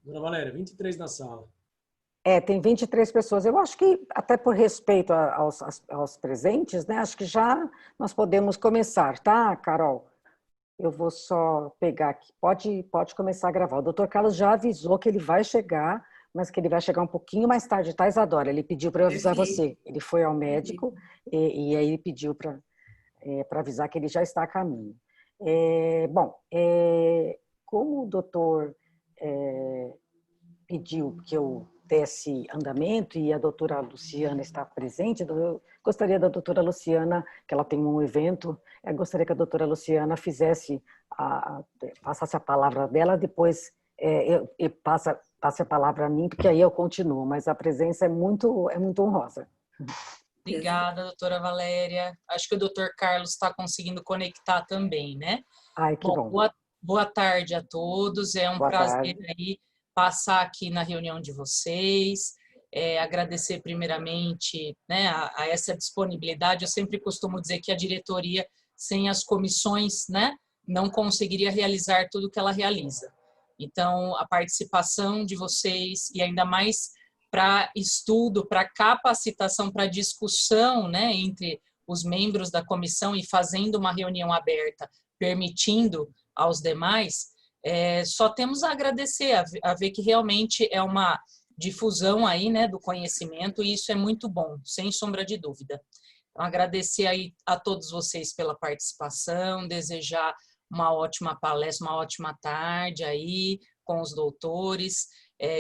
Dona Valéria, 23 na sala. Tem 23 pessoas. Eu acho que, até por respeito aos presentes, né? Acho que já nós podemos começar, tá, Carol? Eu vou só pegar aqui. Pode começar a gravar. O doutor Carlos já avisou que ele vai chegar, mas que ele vai chegar um pouquinho mais tarde, tá, Isadora? Ele pediu para eu avisar você. Ele foi ao médico e aí ele pediu para avisar que ele já está a caminho. Como o doutor pediu que eu desse andamento e a doutora Luciana está presente, eu gostaria da doutora Luciana, que ela tem um evento, eu gostaria que a doutora Luciana passasse a palavra dela, depois eu passe a palavra a mim, porque aí eu continuo, mas a presença é muito honrosa. Obrigada, doutora Valéria. Acho que o doutor Carlos está conseguindo conectar também, né? Ai, que bom. Boa tarde a todos. É um prazer aí passar aqui na reunião de vocês. Agradecer primeiramente, né, a essa disponibilidade. Eu sempre costumo dizer que a diretoria, sem as comissões, né, não conseguiria realizar tudo que ela realiza. Então, a participação de vocês, e ainda mais para estudo, para capacitação, para discussão, né, entre os membros da comissão e fazendo uma reunião aberta, permitindo aos demais, só temos a agradecer, a ver que realmente é uma difusão aí, né, do conhecimento, e isso é muito bom, sem sombra de dúvida. Então, agradecer aí a todos vocês pela participação, desejar uma ótima palestra, uma ótima tarde aí com os doutores,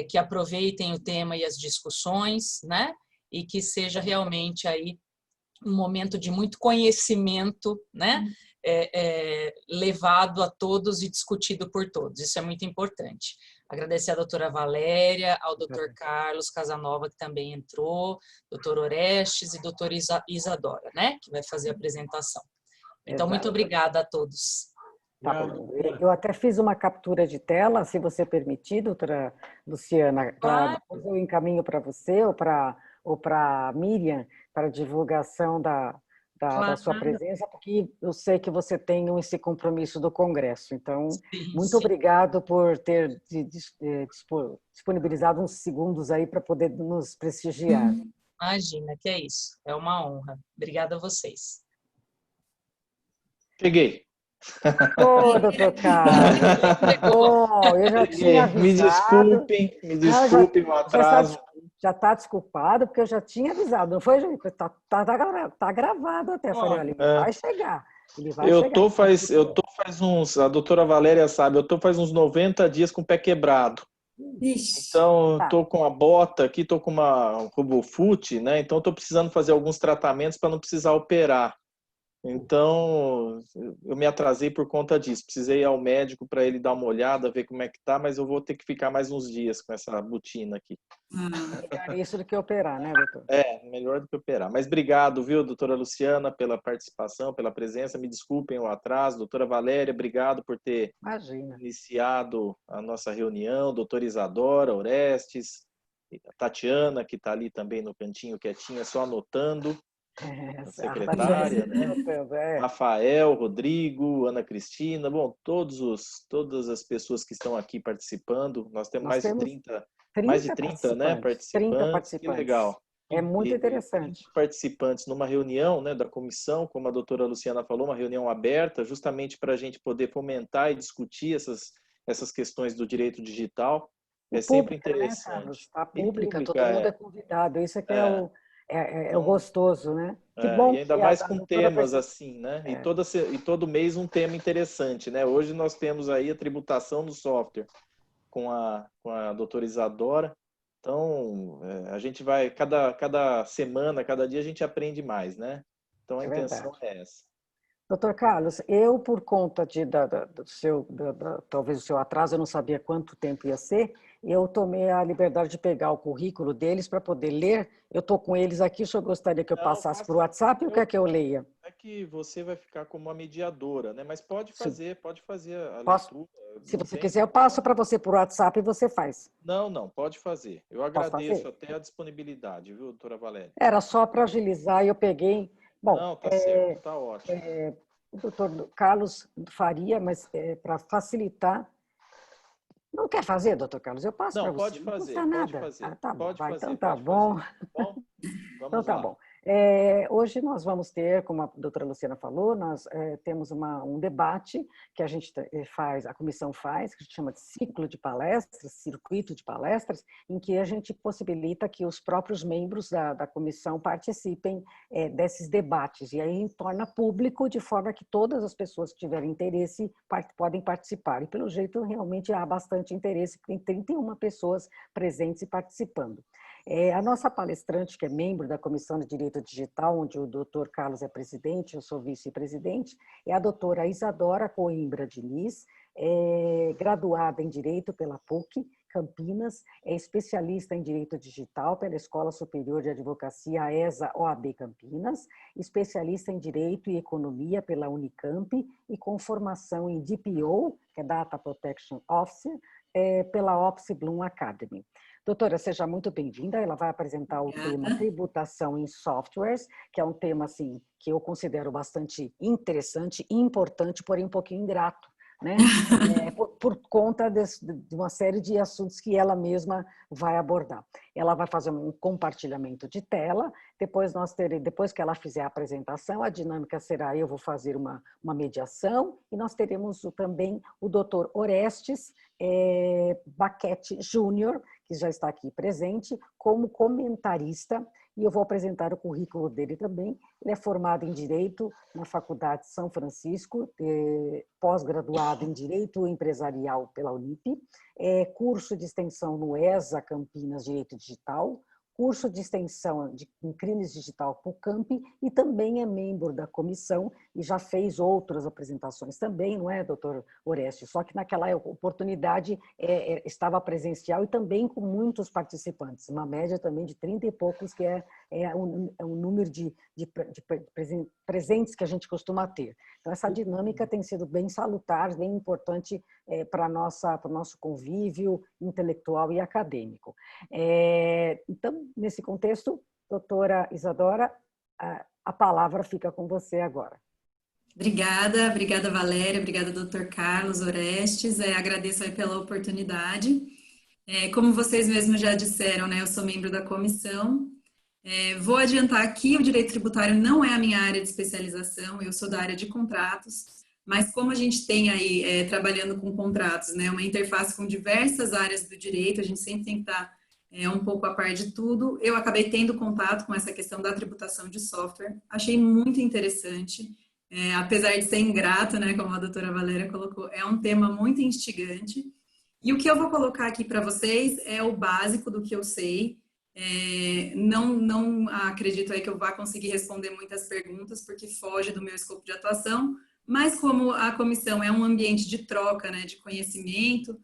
que aproveitem o tema e as discussões, né, e que seja realmente aí um momento de muito conhecimento, né, levado a todos e discutido por todos. Isso é muito importante. Agradecer à doutora Valéria, ao doutor Carlos Casanova, que também entrou, doutor Orestes e doutora Isadora, né, que vai fazer a apresentação. Então, muito obrigada a todos. Tá bom. Eu até fiz uma captura de tela, se você permitir, doutora Luciana, depois eu encaminho para você ou para a Miriam, para divulgação da sua presença, porque eu sei que você tem esse compromisso do Congresso. Então, muito obrigado por ter disponibilizado uns segundos aí para poder nos prestigiar. Imagina, que é isso. É uma honra. Obrigada a vocês. Cheguei. Doutor Carlos. Eu já tinha avisado. Me desculpem o atraso. Já está desculpado, porque eu já tinha avisado. Não foi, gente? Tá gravado até. Falei, olha, ele vai chegar. A doutora Valéria sabe, eu tô faz uns 90 dias com o pé quebrado. Então, tô com a bota aqui, tô com uma RoboFoot, né? Então, tô precisando fazer alguns tratamentos para não precisar operar. Então, eu me atrasei por conta disso. Precisei ir ao médico para ele dar uma olhada, ver como é que tá, mas eu vou ter que ficar mais uns dias com essa botina aqui. Melhor isso do que operar, né, doutor? Melhor do que operar. Mas obrigado, viu, doutora Luciana, pela participação, pela presença. Me desculpem o atraso. Doutora Valéria, obrigado por ter iniciado a nossa reunião. Doutora Isadora, Orestes, a Tatiana, que está ali também no cantinho quietinha, só anotando. A secretária, né? Rafael, Rodrigo, Ana Cristina, bom, todas as pessoas que estão aqui participando. Nós temos mais de 30, né, participantes. Que legal. É muito interessante. Participantes numa reunião, né, da comissão, como a doutora Luciana falou, uma reunião aberta, justamente para a gente poder fomentar e discutir essas questões do direito digital. Sempre interessante. Né, Carlos? A pública, todo mundo é convidado. Isso é que é o gostoso, né? Que bom. E ainda mais com temas assim, né? E todo mês um tema interessante, né? Hoje nós temos aí a tributação do software com a doutora Isadora. Então, a gente vai, cada semana, cada dia a gente aprende mais, né? Então a intenção é essa. Doutor Carlos, eu, por conta talvez do seu atraso, eu não sabia quanto tempo ia ser, eu tomei a liberdade de pegar o currículo deles para poder ler. Eu estou com eles aqui, o senhor gostaria que eu passasse por WhatsApp ou quer que eu leia? É que você vai ficar como uma mediadora, né? Mas pode fazer a leitura. Se você quiser, eu passo para você por WhatsApp e você faz. Não, pode fazer. Eu agradeço até a disponibilidade, viu, doutora Valéria? Era só para agilizar e eu peguei. Bom, não, tá certo, tá ótimo. O doutor Carlos faria, mas para facilitar, Não quer fazer, doutor Carlos? Eu passo para você. Pode fazer, não pode nada. fazer. Tá bom, pode vai, fazer, então tá pode bom. Fazer. Bom, então tá lá. bom. Hoje nós vamos ter, como a doutora Luciana falou, nós temos um debate que a gente faz, a comissão faz, que a gente chama de ciclo de palestras, circuito de palestras, em que a gente possibilita que os próprios membros da comissão participem desses debates, e aí torna público de forma que todas as pessoas que tiverem interesse podem participar. E pelo jeito realmente há bastante interesse, porque tem 31 pessoas presentes e participando. A nossa palestrante, que é membro da Comissão de Direito Digital, onde o doutor Carlos é presidente, eu sou vice-presidente, é a doutora Isadora Coimbra Diniz, graduada em Direito pela PUC Campinas, é especialista em Direito Digital pela Escola Superior de Advocacia AESA OAB Campinas, especialista em Direito e Economia pela Unicamp e com formação em DPO, que é Data Protection Officer, pela Opsi Bloom Academy. Doutora, seja muito bem-vinda. Ela vai apresentar o tema tributação em softwares, que é um tema assim, que eu considero bastante interessante e importante, porém um pouquinho ingrato, né? Por conta de uma série de assuntos que ela mesma vai abordar. Ela vai fazer um compartilhamento de tela, depois que ela fizer a apresentação, a dinâmica será, eu vou fazer uma mediação, e nós teremos também o doutor Orestes Baquete Júnior, que já está aqui presente, como comentarista, e eu vou apresentar o currículo dele também. Ele é formado em Direito na Faculdade de São Francisco, pós-graduado em Direito Empresarial pela Unip, curso de extensão no ESA Campinas Direito Digital, curso de extensão em Crimes Digital PUCamp, e também é membro da comissão e já fez outras apresentações também, não é, doutor Orestes? Só que naquela oportunidade estava presencial e também com muitos participantes, uma média também de 30 e poucos, que é um número de presentes que a gente costuma ter. Então, essa dinâmica tem sido bem salutar, bem importante para o nosso convívio intelectual e acadêmico. Então, nesse contexto, doutora Isadora, a palavra fica com você agora. Obrigada Valéria, obrigada doutor Carlos Orestes, agradeço aí pela oportunidade. Como vocês mesmos já disseram, né, eu sou membro da comissão. Vou adiantar aqui, o direito tributário não é a minha área de especialização, eu sou da área de contratos, mas como a gente tem aí, trabalhando com contratos, né, uma interface com diversas áreas do direito, a gente sempre tem que estar um pouco a par de tudo, eu acabei tendo contato com essa questão da tributação de software, achei muito interessante, apesar de ser ingrato, né, como a doutora Valéria colocou, é um tema muito instigante, e o que eu vou colocar aqui para vocês é o básico do que eu sei. Não acredito aí que eu vá conseguir responder muitas perguntas, porque foge do meu escopo de atuação, mas como a comissão é um ambiente de troca, né, de conhecimento,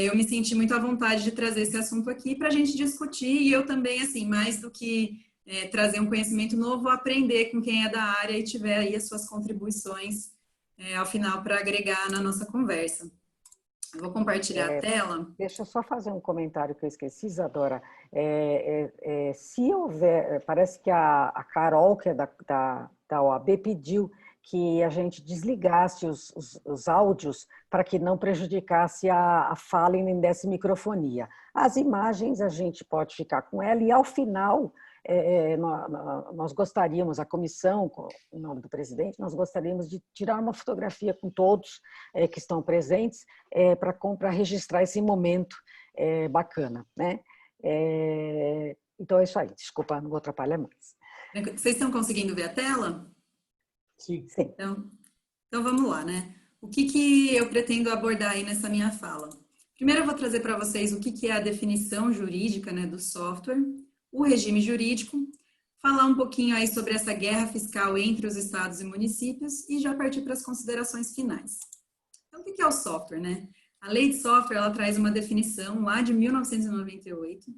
eu me senti muito à vontade de trazer esse assunto aqui para a gente discutir, e eu também, assim, mais do que trazer um conhecimento novo, vou aprender com quem é da área e tiver aí as suas contribuições ao final para agregar na nossa conversa. Eu vou compartilhar a tela. Deixa eu só fazer um comentário que eu esqueci, Isadora. Se houver, parece que a Carol, que é da OAB, pediu que a gente desligasse os áudios para que não prejudicasse a fala e nem desse microfonia. As imagens a gente pode ficar com ela, e ao final nós gostaríamos, a comissão, em nome do presidente, nós gostaríamos de tirar uma fotografia com todos que estão presentes para registrar esse momento bacana, né? Então é isso aí, desculpa, não vou atrapalhar mais. Vocês estão conseguindo ver a tela? Sim. Então vamos lá, né? O que eu pretendo abordar aí nessa minha fala? Primeiro eu vou trazer para vocês o que é a definição jurídica, né, do software, o regime jurídico, falar um pouquinho aí sobre essa guerra fiscal entre os estados e municípios e já partir para as considerações finais. Então, o que é o software, né? A lei de software, ela traz uma definição lá de 1998,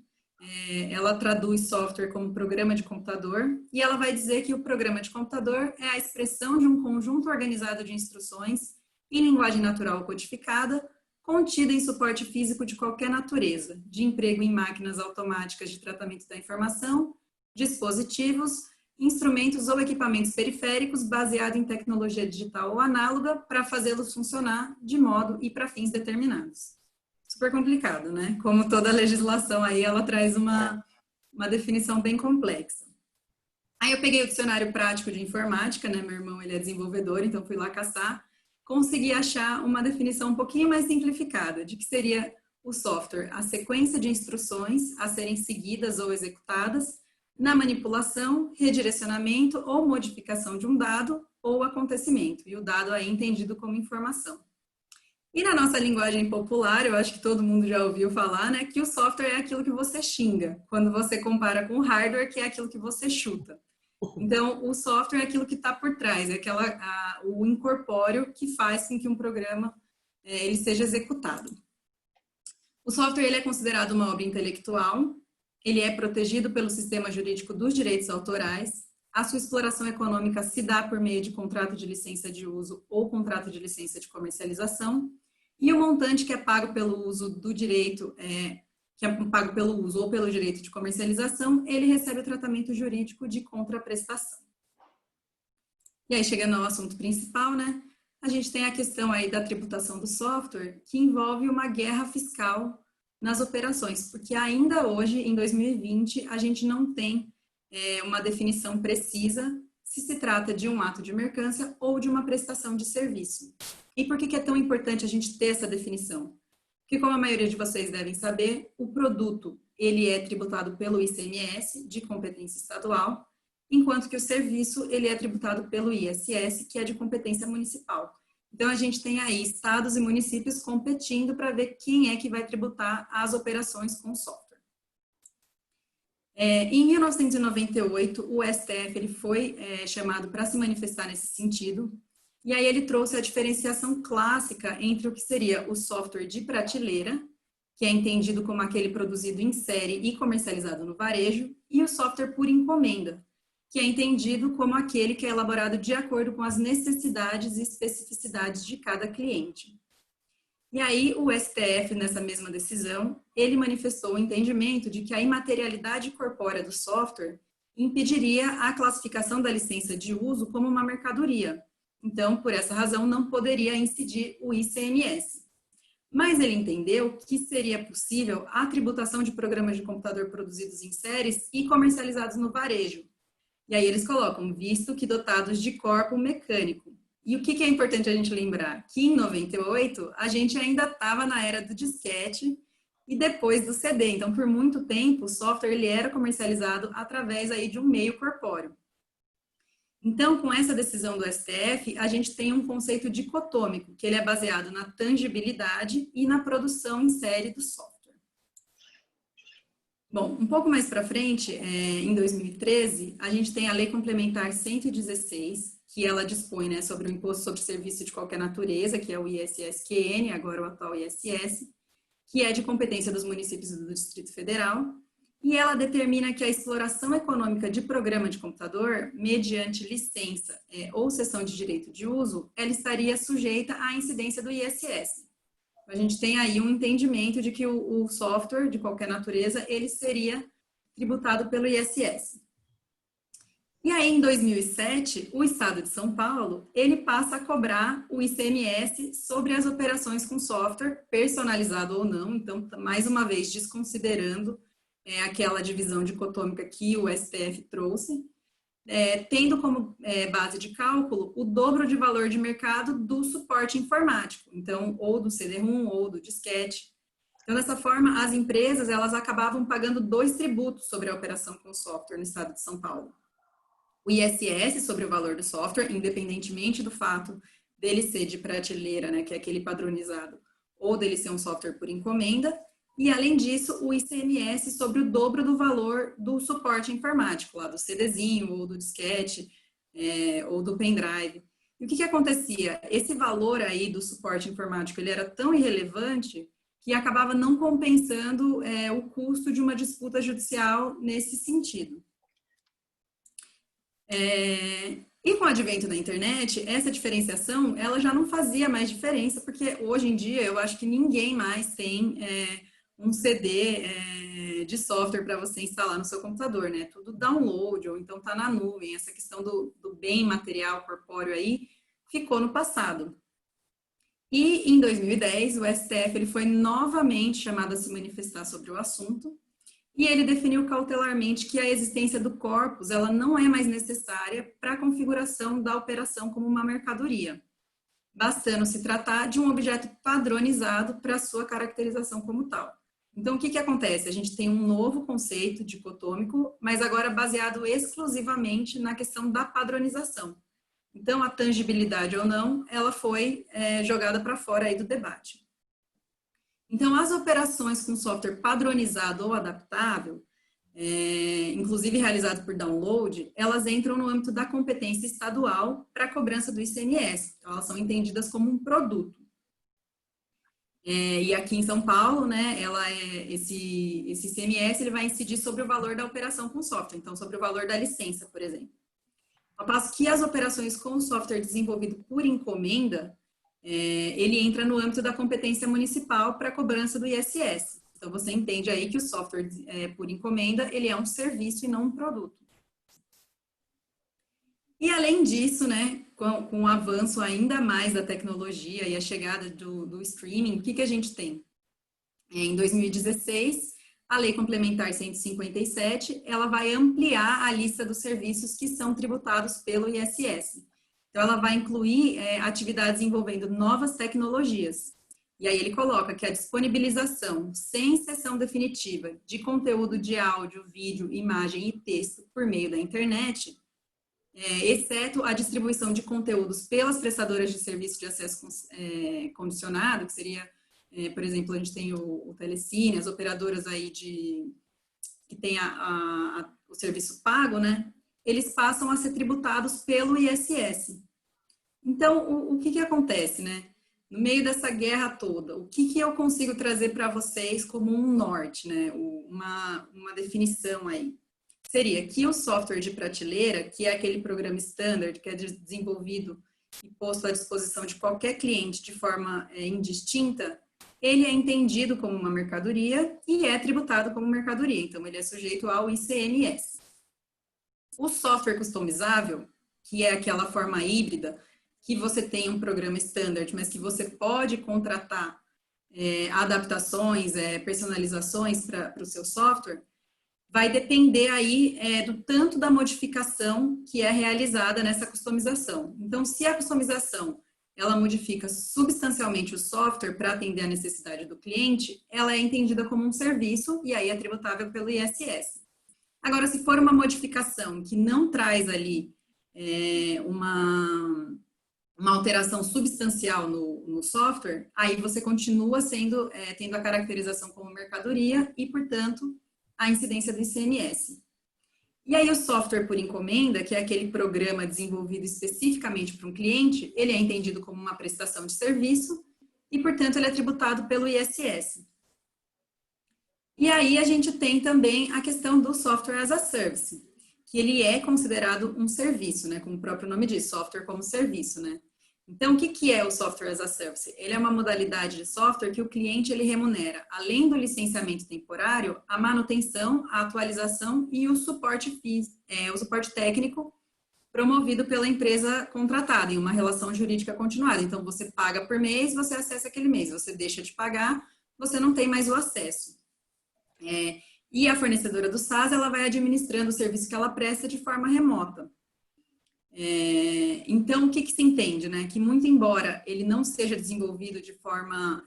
ela traduz software como programa de computador, e ela vai dizer que o programa de computador é a expressão de um conjunto organizado de instruções em linguagem natural ou codificada, contida em suporte físico de qualquer natureza, de emprego em máquinas automáticas de tratamento da informação, dispositivos, instrumentos ou equipamentos periféricos baseado em tecnologia digital ou análoga para fazê-los funcionar de modo e para fins determinados. super complicado, né? Como toda legislação aí, ela traz uma definição bem complexa. Aí eu peguei o dicionário prático de informática, né? Meu irmão, ele é desenvolvedor, então fui lá caçar. Consegui achar uma definição um pouquinho mais simplificada de que seria o software, a sequência de instruções a serem seguidas ou executadas na manipulação, redirecionamento ou modificação de um dado ou acontecimento. E o dado aí entendido como informação. E na nossa linguagem popular, eu acho que todo mundo já ouviu falar, né, que o software é aquilo que você xinga, quando você compara com o hardware, que é aquilo que você chuta. Então, o software é aquilo que está por trás, é o incorpóreo que faz com que um programa ele seja executado. O software ele é considerado uma obra intelectual, ele é protegido pelo sistema jurídico dos direitos autorais, a sua exploração econômica se dá por meio de contrato de licença de uso ou contrato de licença de comercialização, e o montante que é pago pelo uso do direito, que é pago pelo uso ou pelo direito de comercialização, ele recebe o tratamento jurídico de contraprestação. E aí, chegando ao assunto principal, né? A gente tem a questão aí da tributação do software, que envolve uma guerra fiscal nas operações, porque ainda hoje, em 2020, a gente não tem uma definição precisa se trata de um ato de mercância ou de uma prestação de serviço. E por que é tão importante a gente ter essa definição? Porque, como a maioria de vocês devem saber, o produto ele é tributado pelo ICMS, de competência estadual, enquanto que o serviço ele é tributado pelo ISS, que é de competência municipal. Então, a gente tem aí estados e municípios competindo para ver quem é que vai tributar as operações com software. Em 1998, o STF ele foi chamado para se manifestar nesse sentido, e aí ele trouxe a diferenciação clássica entre o que seria o software de prateleira, que é entendido como aquele produzido em série e comercializado no varejo, e o software por encomenda, que é entendido como aquele que é elaborado de acordo com as necessidades e especificidades de cada cliente. E aí o STF, nessa mesma decisão, ele manifestou o entendimento de que a imaterialidade corpórea do software impediria a classificação da licença de uso como uma mercadoria. Então, por essa razão, não poderia incidir o ICMS. Mas ele entendeu que seria possível a tributação de programas de computador produzidos em séries e comercializados no varejo. E aí eles colocam, visto que dotados de corpo mecânico. E o que é importante a gente lembrar? Que em 98, a gente ainda estava na era do disquete e depois do CD. Então, por muito tempo, o software ele era comercializado através aí de um meio corpóreo. Então, com essa decisão do STF, a gente tem um conceito dicotômico, que ele é baseado na tangibilidade e na produção em série do software. Bom, um pouco mais para frente, em 2013, a gente tem a Lei Complementar 116, que ela dispõe, né, sobre o Imposto sobre Serviço de Qualquer Natureza, que é o ISSQN, agora o atual ISS, que é de competência dos municípios do Distrito Federal, e ela determina que a exploração econômica de programa de computador, mediante licença ou cessão de direito de uso, ela estaria sujeita à incidência do ISS. A gente tem aí um entendimento de que o software, de qualquer natureza, ele seria tributado pelo ISS. E aí, em 2007, o Estado de São Paulo, ele passa a cobrar o ICMS sobre as operações com software, personalizado ou não, então, mais uma vez, desconsiderando aquela divisão dicotômica que o STF trouxe, tendo como base de cálculo o dobro de valor de mercado do suporte informático, então, ou do CD-ROM ou do disquete. Então, dessa forma, as empresas, elas acabavam pagando 2 tributos sobre a operação com software no Estado de São Paulo. O ISS sobre o valor do software, independentemente do fato dele ser de prateleira, né, que é aquele padronizado, ou dele ser um software por encomenda, e além disso, o ICMS sobre o dobro do valor do suporte informático, lá do CDzinho, ou do disquete, ou do pendrive. E o que acontecia? Esse valor aí do suporte informático, ele era tão irrelevante que acabava não compensando o custo de uma disputa judicial nesse sentido. E com o advento da internet, essa diferenciação, ela já não fazia mais diferença, porque hoje em dia eu acho que ninguém mais tem um CD de software para você instalar no seu computador, né? Tudo download, ou então tá na nuvem. Essa questão do bem material corpóreo aí ficou no passado. E em 2010, o STF ele foi novamente chamado a se manifestar sobre o assunto, e ele definiu cautelarmente que a existência do corpus ela não é mais necessária para a configuração da operação como uma mercadoria, bastando se tratar de um objeto padronizado para sua caracterização como tal. Então, o que acontece? A gente tem um novo conceito dicotômico, mas agora baseado exclusivamente na questão da padronização. Então, a tangibilidade ou não, ela foi jogada para fora aí do debate. Então, as operações com software padronizado ou adaptável, inclusive realizado por download, elas entram no âmbito da competência estadual para a cobrança do ICMS. Então, elas são entendidas como um produto. E aqui em São Paulo, né, esse ICMS ele vai incidir sobre o valor da operação com software, então sobre o valor da licença, por exemplo. Ao passo que as operações com software desenvolvido por encomenda, ele entra no âmbito da competência municipal para a cobrança do ISS. Então, você entende aí que o software por encomenda, ele é um serviço e não um produto. E além disso, né, com o avanço ainda mais da tecnologia e a chegada do streaming, o que a gente tem? Em 2016, a Lei Complementar 157, ela vai ampliar a lista dos serviços que são tributados pelo ISS. Então, ela vai incluir atividades envolvendo novas tecnologias. E aí ele coloca que a disponibilização, sem cessão definitiva, de conteúdo de áudio, vídeo, imagem e texto por meio da internet, exceto a distribuição de conteúdos pelas prestadoras de serviço de acesso condicionado, que seria, por exemplo, a gente tem o Telecine, as operadoras aí que tem o serviço pago, né? Eles passam a ser tributados pelo ISS. Então, o que acontece, né? No meio dessa guerra toda, o que eu consigo trazer para vocês como um norte, né? Uma definição aí. Seria que o software de prateleira, que é aquele programa standard, que é desenvolvido e posto à disposição de qualquer cliente de forma indistinta, ele é entendido como uma mercadoria e é tributado como mercadoria. Então, ele é sujeito ao ICMS. O software customizável, que é aquela forma híbrida, que você tem um programa standard, mas que você pode contratar adaptações, personalizações para o seu software, vai depender aí do tanto da modificação que é realizada nessa customização. Então, se a customização ela modifica substancialmente o software para atender a necessidade do cliente, ela é entendida como um serviço e aí é tributável pelo ISS. Agora, se for uma modificação que não traz ali uma alteração substancial no software, aí você continua tendo a caracterização como mercadoria e, portanto, a incidência do ICMS. E aí o software por encomenda, que é aquele programa desenvolvido especificamente para um cliente, ele é entendido como uma prestação de serviço e, portanto, ele é tributado pelo ISS. E aí a gente tem também a questão do software as a service, que ele é considerado um serviço, né? Como o próprio nome diz, software como serviço, né? Então, o que é o software as a service? Ele é uma modalidade de software que o cliente ele remunera, além do licenciamento temporário, a manutenção, a atualização e o suporte técnico promovido pela empresa contratada, em uma relação jurídica continuada. Então, você paga por mês, você acessa aquele mês. Você deixa de pagar, você não tem mais o acesso. E a fornecedora do SaaS, ela vai administrando o serviço que ela presta de forma remota. Então, o que se entende, né? Que muito embora ele não seja desenvolvido de forma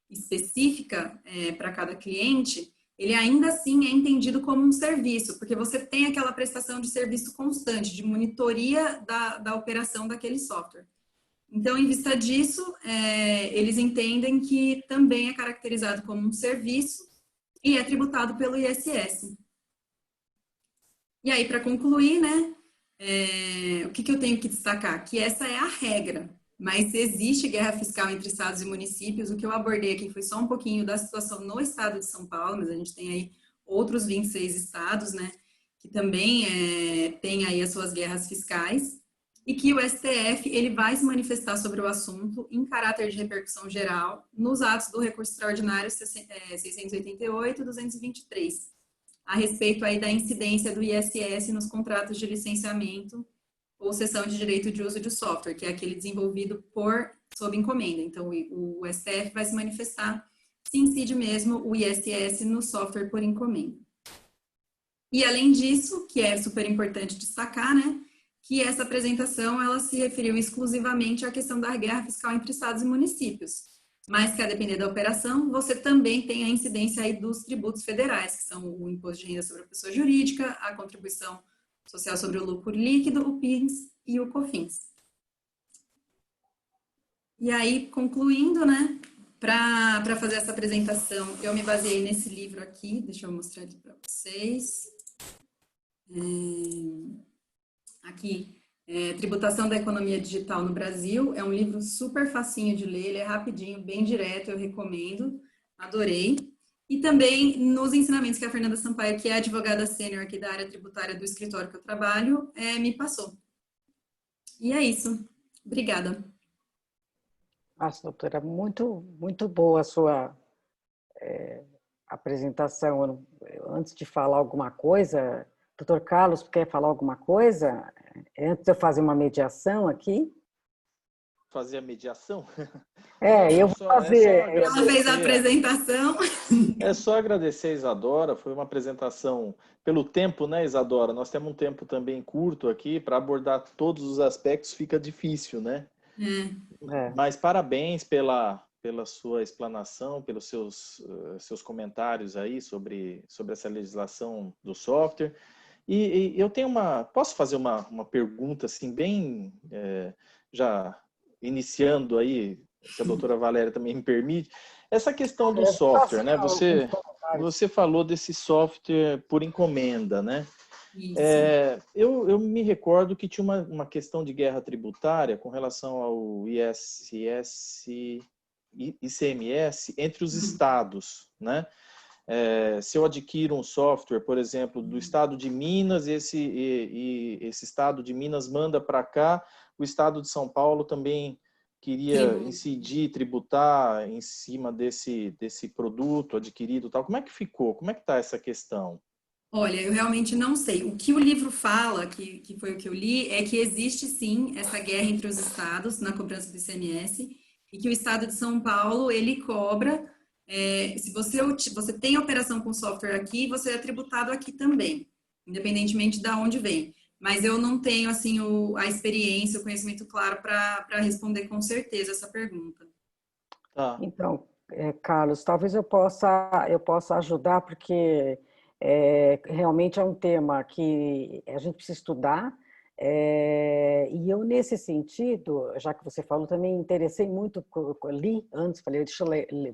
específica para cada cliente, ele ainda assim é entendido como um serviço, porque você tem aquela prestação de serviço constante, de monitoria da operação daquele software. Então, em vista disso, eles entendem que também é caracterizado como um serviço e é tributado pelo ISS. E aí, para concluir, né? O que eu tenho que destacar? Que essa é a regra, mas existe guerra fiscal entre estados e municípios. O que eu abordei aqui foi só um pouquinho da situação no estado de São Paulo, mas a gente tem aí outros 26 estados, né, que também têm aí as suas guerras fiscais, e que o STF, ele vai se manifestar sobre o assunto em caráter de repercussão geral nos atos do recurso extraordinário 688 e 223, a respeito aí da incidência do ISS nos contratos de licenciamento ou cessão de direito de uso de software, que é aquele desenvolvido por sob encomenda. Então, o STF vai se manifestar se incide mesmo o ISS no software por encomenda. E, além disso, que é super importante destacar, né, que essa apresentação ela se referiu exclusivamente à questão da guerra fiscal entre estados e municípios. Mas que, a depender da operação, você também tem a incidência aí dos tributos federais, que são o imposto de renda sobre a pessoa jurídica, a contribuição social sobre o lucro líquido, o PIS e o COFINS. E aí, concluindo, né, para fazer essa apresentação, eu me baseei nesse livro aqui, deixa eu mostrar aqui para vocês. Aqui, Tributação da Economia Digital no Brasil, é um livro super facinho de ler, ele é rapidinho, bem direto, eu recomendo, adorei. E também nos ensinamentos que a Fernanda Sampaio, que é advogada sênior aqui da área tributária do escritório que eu trabalho, me passou. E é isso. Obrigada. Nossa, doutora, muito boa a sua apresentação. Antes de falar alguma coisa, doutor Carlos, quer falar alguma coisa? Antes de eu fazer uma mediação aqui? Fazer a mediação? Eu vou fazer. Ela fez a apresentação. É só agradecer a Isadora, foi uma apresentação pelo tempo, né, Isadora? Nós temos um tempo também curto aqui, para abordar todos os aspectos fica difícil, né? Mas parabéns pela sua explanação, pelos seus comentários aí sobre essa legislação do software. E eu tenho posso fazer uma pergunta assim, bem, já iniciando aí, se a doutora Valéria também me permite, essa questão do software, né? Você falou desse software por encomenda, né? Eu me recordo que tinha uma questão de guerra tributária com relação ao ICMS entre os estados, né? Se eu adquiro um software, por exemplo, do estado de Minas, esse estado de Minas manda para cá, o estado de São Paulo também queria incidir, tributar em cima desse produto adquirido, tal. Como é que ficou? Como é que está essa questão? Olha, eu realmente não sei. O que o livro fala, que foi o que eu li, é que existe sim essa guerra entre os estados na cobrança do ICMS e que o estado de São Paulo, ele cobra, se você tem operação com software aqui, você é tributado aqui também, independentemente de onde vem. Mas eu não tenho assim a experiência, o conhecimento claro para responder com certeza essa pergunta. Então, Carlos, talvez eu possa ajudar, porque realmente é um tema que a gente precisa estudar, e eu, nesse sentido, já que você falou, também interessei muito, li antes, falei,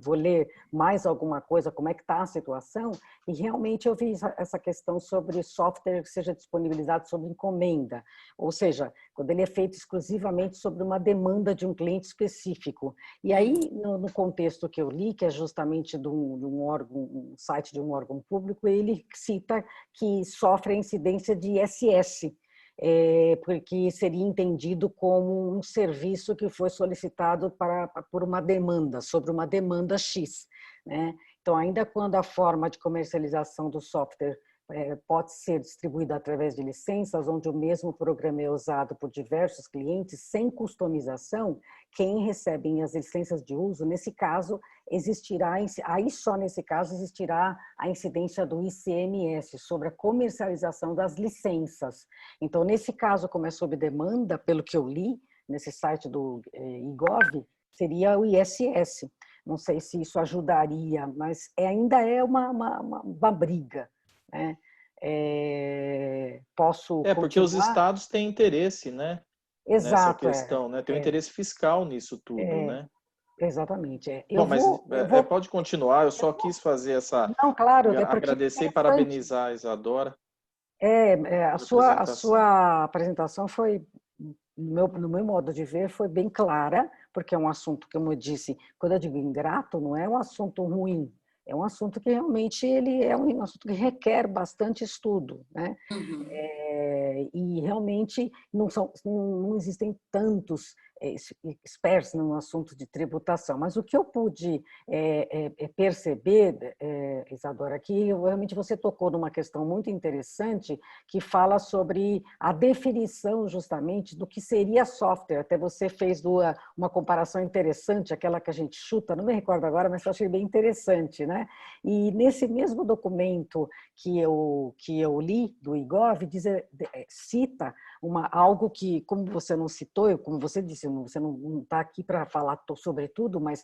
vou ler mais alguma coisa, como é que está a situação, e realmente eu vi essa questão sobre software que seja disponibilizado sob encomenda, ou seja, quando ele é feito exclusivamente sobre uma demanda de um cliente específico. E aí, no contexto que eu li, que é justamente de um órgão, um site de um órgão público, ele cita que sofre a incidência de ISS, porque seria entendido como um serviço que foi solicitado por uma demanda, sobre uma demanda X, né? Então, ainda quando a forma de comercialização do software pode ser distribuída através de licenças, onde o mesmo programa é usado por diversos clientes, sem customização, quem recebe as licenças de uso, nesse caso, só nesse caso existirá a incidência do ICMS sobre a comercialização das licenças. Então, nesse caso, como é sob demanda, pelo que eu li, nesse site do IGOV, seria o ISS. Não sei se isso ajudaria, mas ainda é uma briga, né? Posso continuar? Porque os estados têm interesse, né? Exato, nessa questão, né? Tem um interesse fiscal nisso tudo, né? Exatamente. Bom, pode continuar, eu só quis fazer essa... Não, claro, agradecer e parabenizar a Isadora. A sua apresentação foi, no meu modo de ver, foi bem clara, porque é um assunto, como eu disse, quando eu digo ingrato, não é um assunto ruim, é um assunto que realmente ele é um assunto que requer bastante estudo, né? Uhum. E realmente não existem tantos experts no assunto de tributação, mas o que eu pude perceber Isadora, que realmente você tocou numa questão muito interessante que fala sobre a definição justamente do que seria software. Até você fez uma comparação interessante, aquela que a gente chuta, não me recordo agora, mas eu achei bem interessante, né? E nesse mesmo documento que eu li do IGOV, cita algo que, como você não citou, como você disse, você não está aqui para falar sobre tudo, mas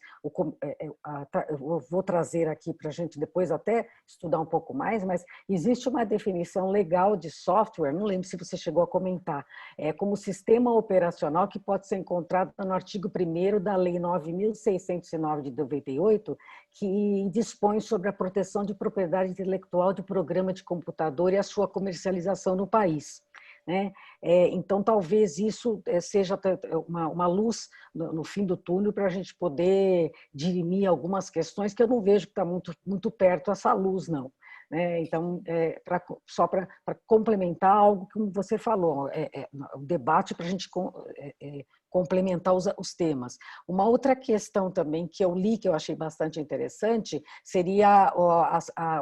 eu vou trazer aqui para a gente depois até estudar um pouco mais, mas existe uma definição legal de software, não lembro se você chegou a comentar, como sistema operacional que pode ser encontrado no artigo 1º da Lei 9.609 de 98, que dispõe sobre a proteção de propriedade intelectual de programa de computador e a sua comercialização no país. Né? Então, talvez isso seja uma luz no fim do túnel para a gente poder dirimir algumas questões que eu não vejo que está muito perto essa luz, não. Então, só para complementar algo que você falou, o debate para a gente complementar os temas. Uma outra questão também que eu li, que eu achei bastante interessante, seria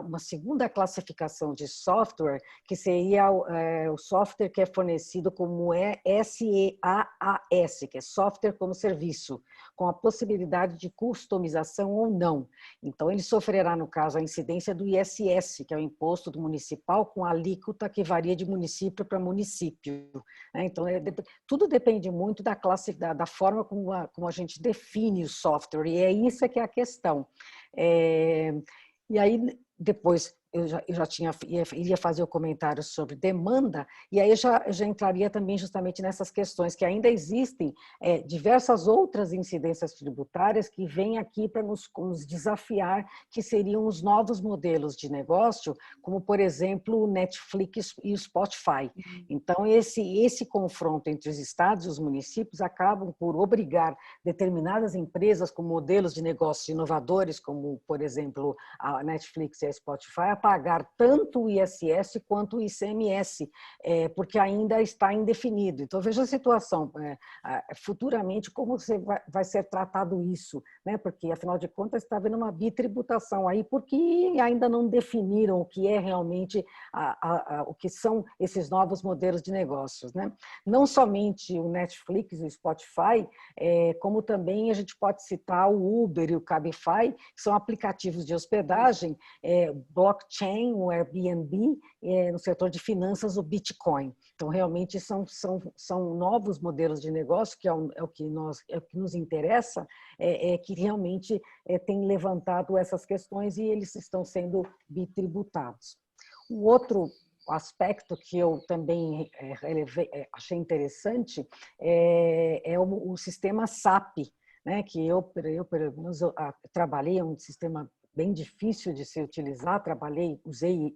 uma segunda classificação de software, que seria o software que é fornecido como SEAAS, que é software como serviço, com a possibilidade de customização ou não. Então, ele sofrerá, no caso, a incidência do ISS, que é o imposto do municipal, com alíquota que varia de município para município. Então, tudo depende muito da forma como a gente define o software, e isso que é a questão. E aí, depois, eu iria fazer o comentário sobre demanda, e aí já entraria também justamente nessas questões, que ainda existem diversas outras incidências tributárias que vêm aqui para nos desafiar, que seriam os novos modelos de negócio, como, por exemplo, o Netflix e o Spotify. Então, esse confronto entre os estados e os municípios acabam por obrigar determinadas empresas com modelos de negócios inovadores, como, por exemplo, a Netflix e a Spotify, a pagar tanto o ISS quanto o ICMS, porque ainda está indefinido. Então, veja a situação, futuramente, como vai ser tratado isso, né? Porque, afinal de contas, está havendo uma bitributação aí, porque ainda não definiram o que é realmente, o que são esses novos modelos de negócios, né? Não somente o Netflix e o Spotify, como também a gente pode citar o Uber e o Cabify, que são aplicativos de hospedagem, blockchain, o Airbnb, no setor de finanças, o Bitcoin. Então, realmente, são novos modelos de negócio, que é o que nos interessa, que realmente tem levantado essas questões e eles estão sendo bitributados. O outro aspecto que eu também achei interessante é o sistema SAP, né, que eu trabalhei, é um sistema bem difícil de se utilizar,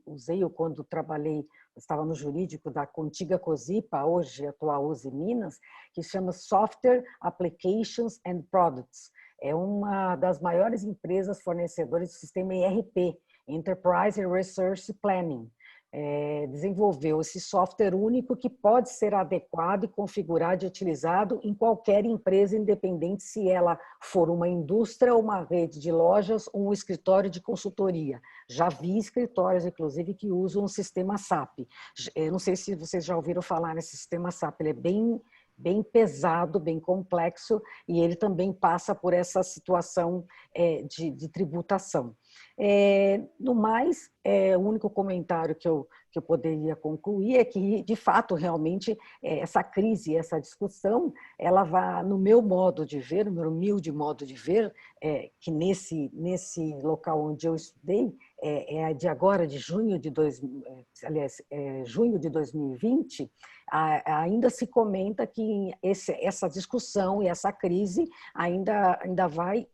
usei-o quando estava no jurídico da antiga COSIPA, hoje atual Uzi Minas, que chama Software Applications and Products. É uma das maiores empresas fornecedoras de sistema ERP, Enterprise Resource Planning. Desenvolveu esse software único que pode ser adequado e configurado e utilizado em qualquer empresa, independente se ela for uma indústria, uma rede de lojas ou um escritório de consultoria. Já vi escritórios, inclusive, que usam o sistema SAP. Não sei se vocês já ouviram falar nesse sistema SAP, ele é bem pesado, bem complexo, e ele também passa por essa situação de tributação. No mais, o único comentário que eu poderia concluir é que, de fato, realmente, essa crise, essa discussão, ela vai, no meu modo de ver, no meu humilde modo de ver, que nesse local onde eu estudei, de agora, de junho de 2020, ainda se comenta que essa discussão e essa crise ainda vai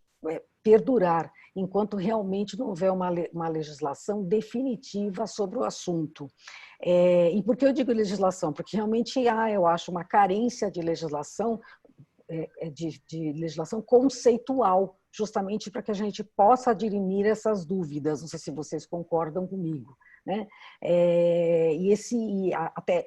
perdurar, enquanto realmente não houver uma legislação definitiva sobre o assunto. E por que eu digo legislação? Porque realmente eu acho uma carência de legislação, de legislação conceitual, justamente para que a gente possa dirimir essas dúvidas. Não sei se vocês concordam comigo. né?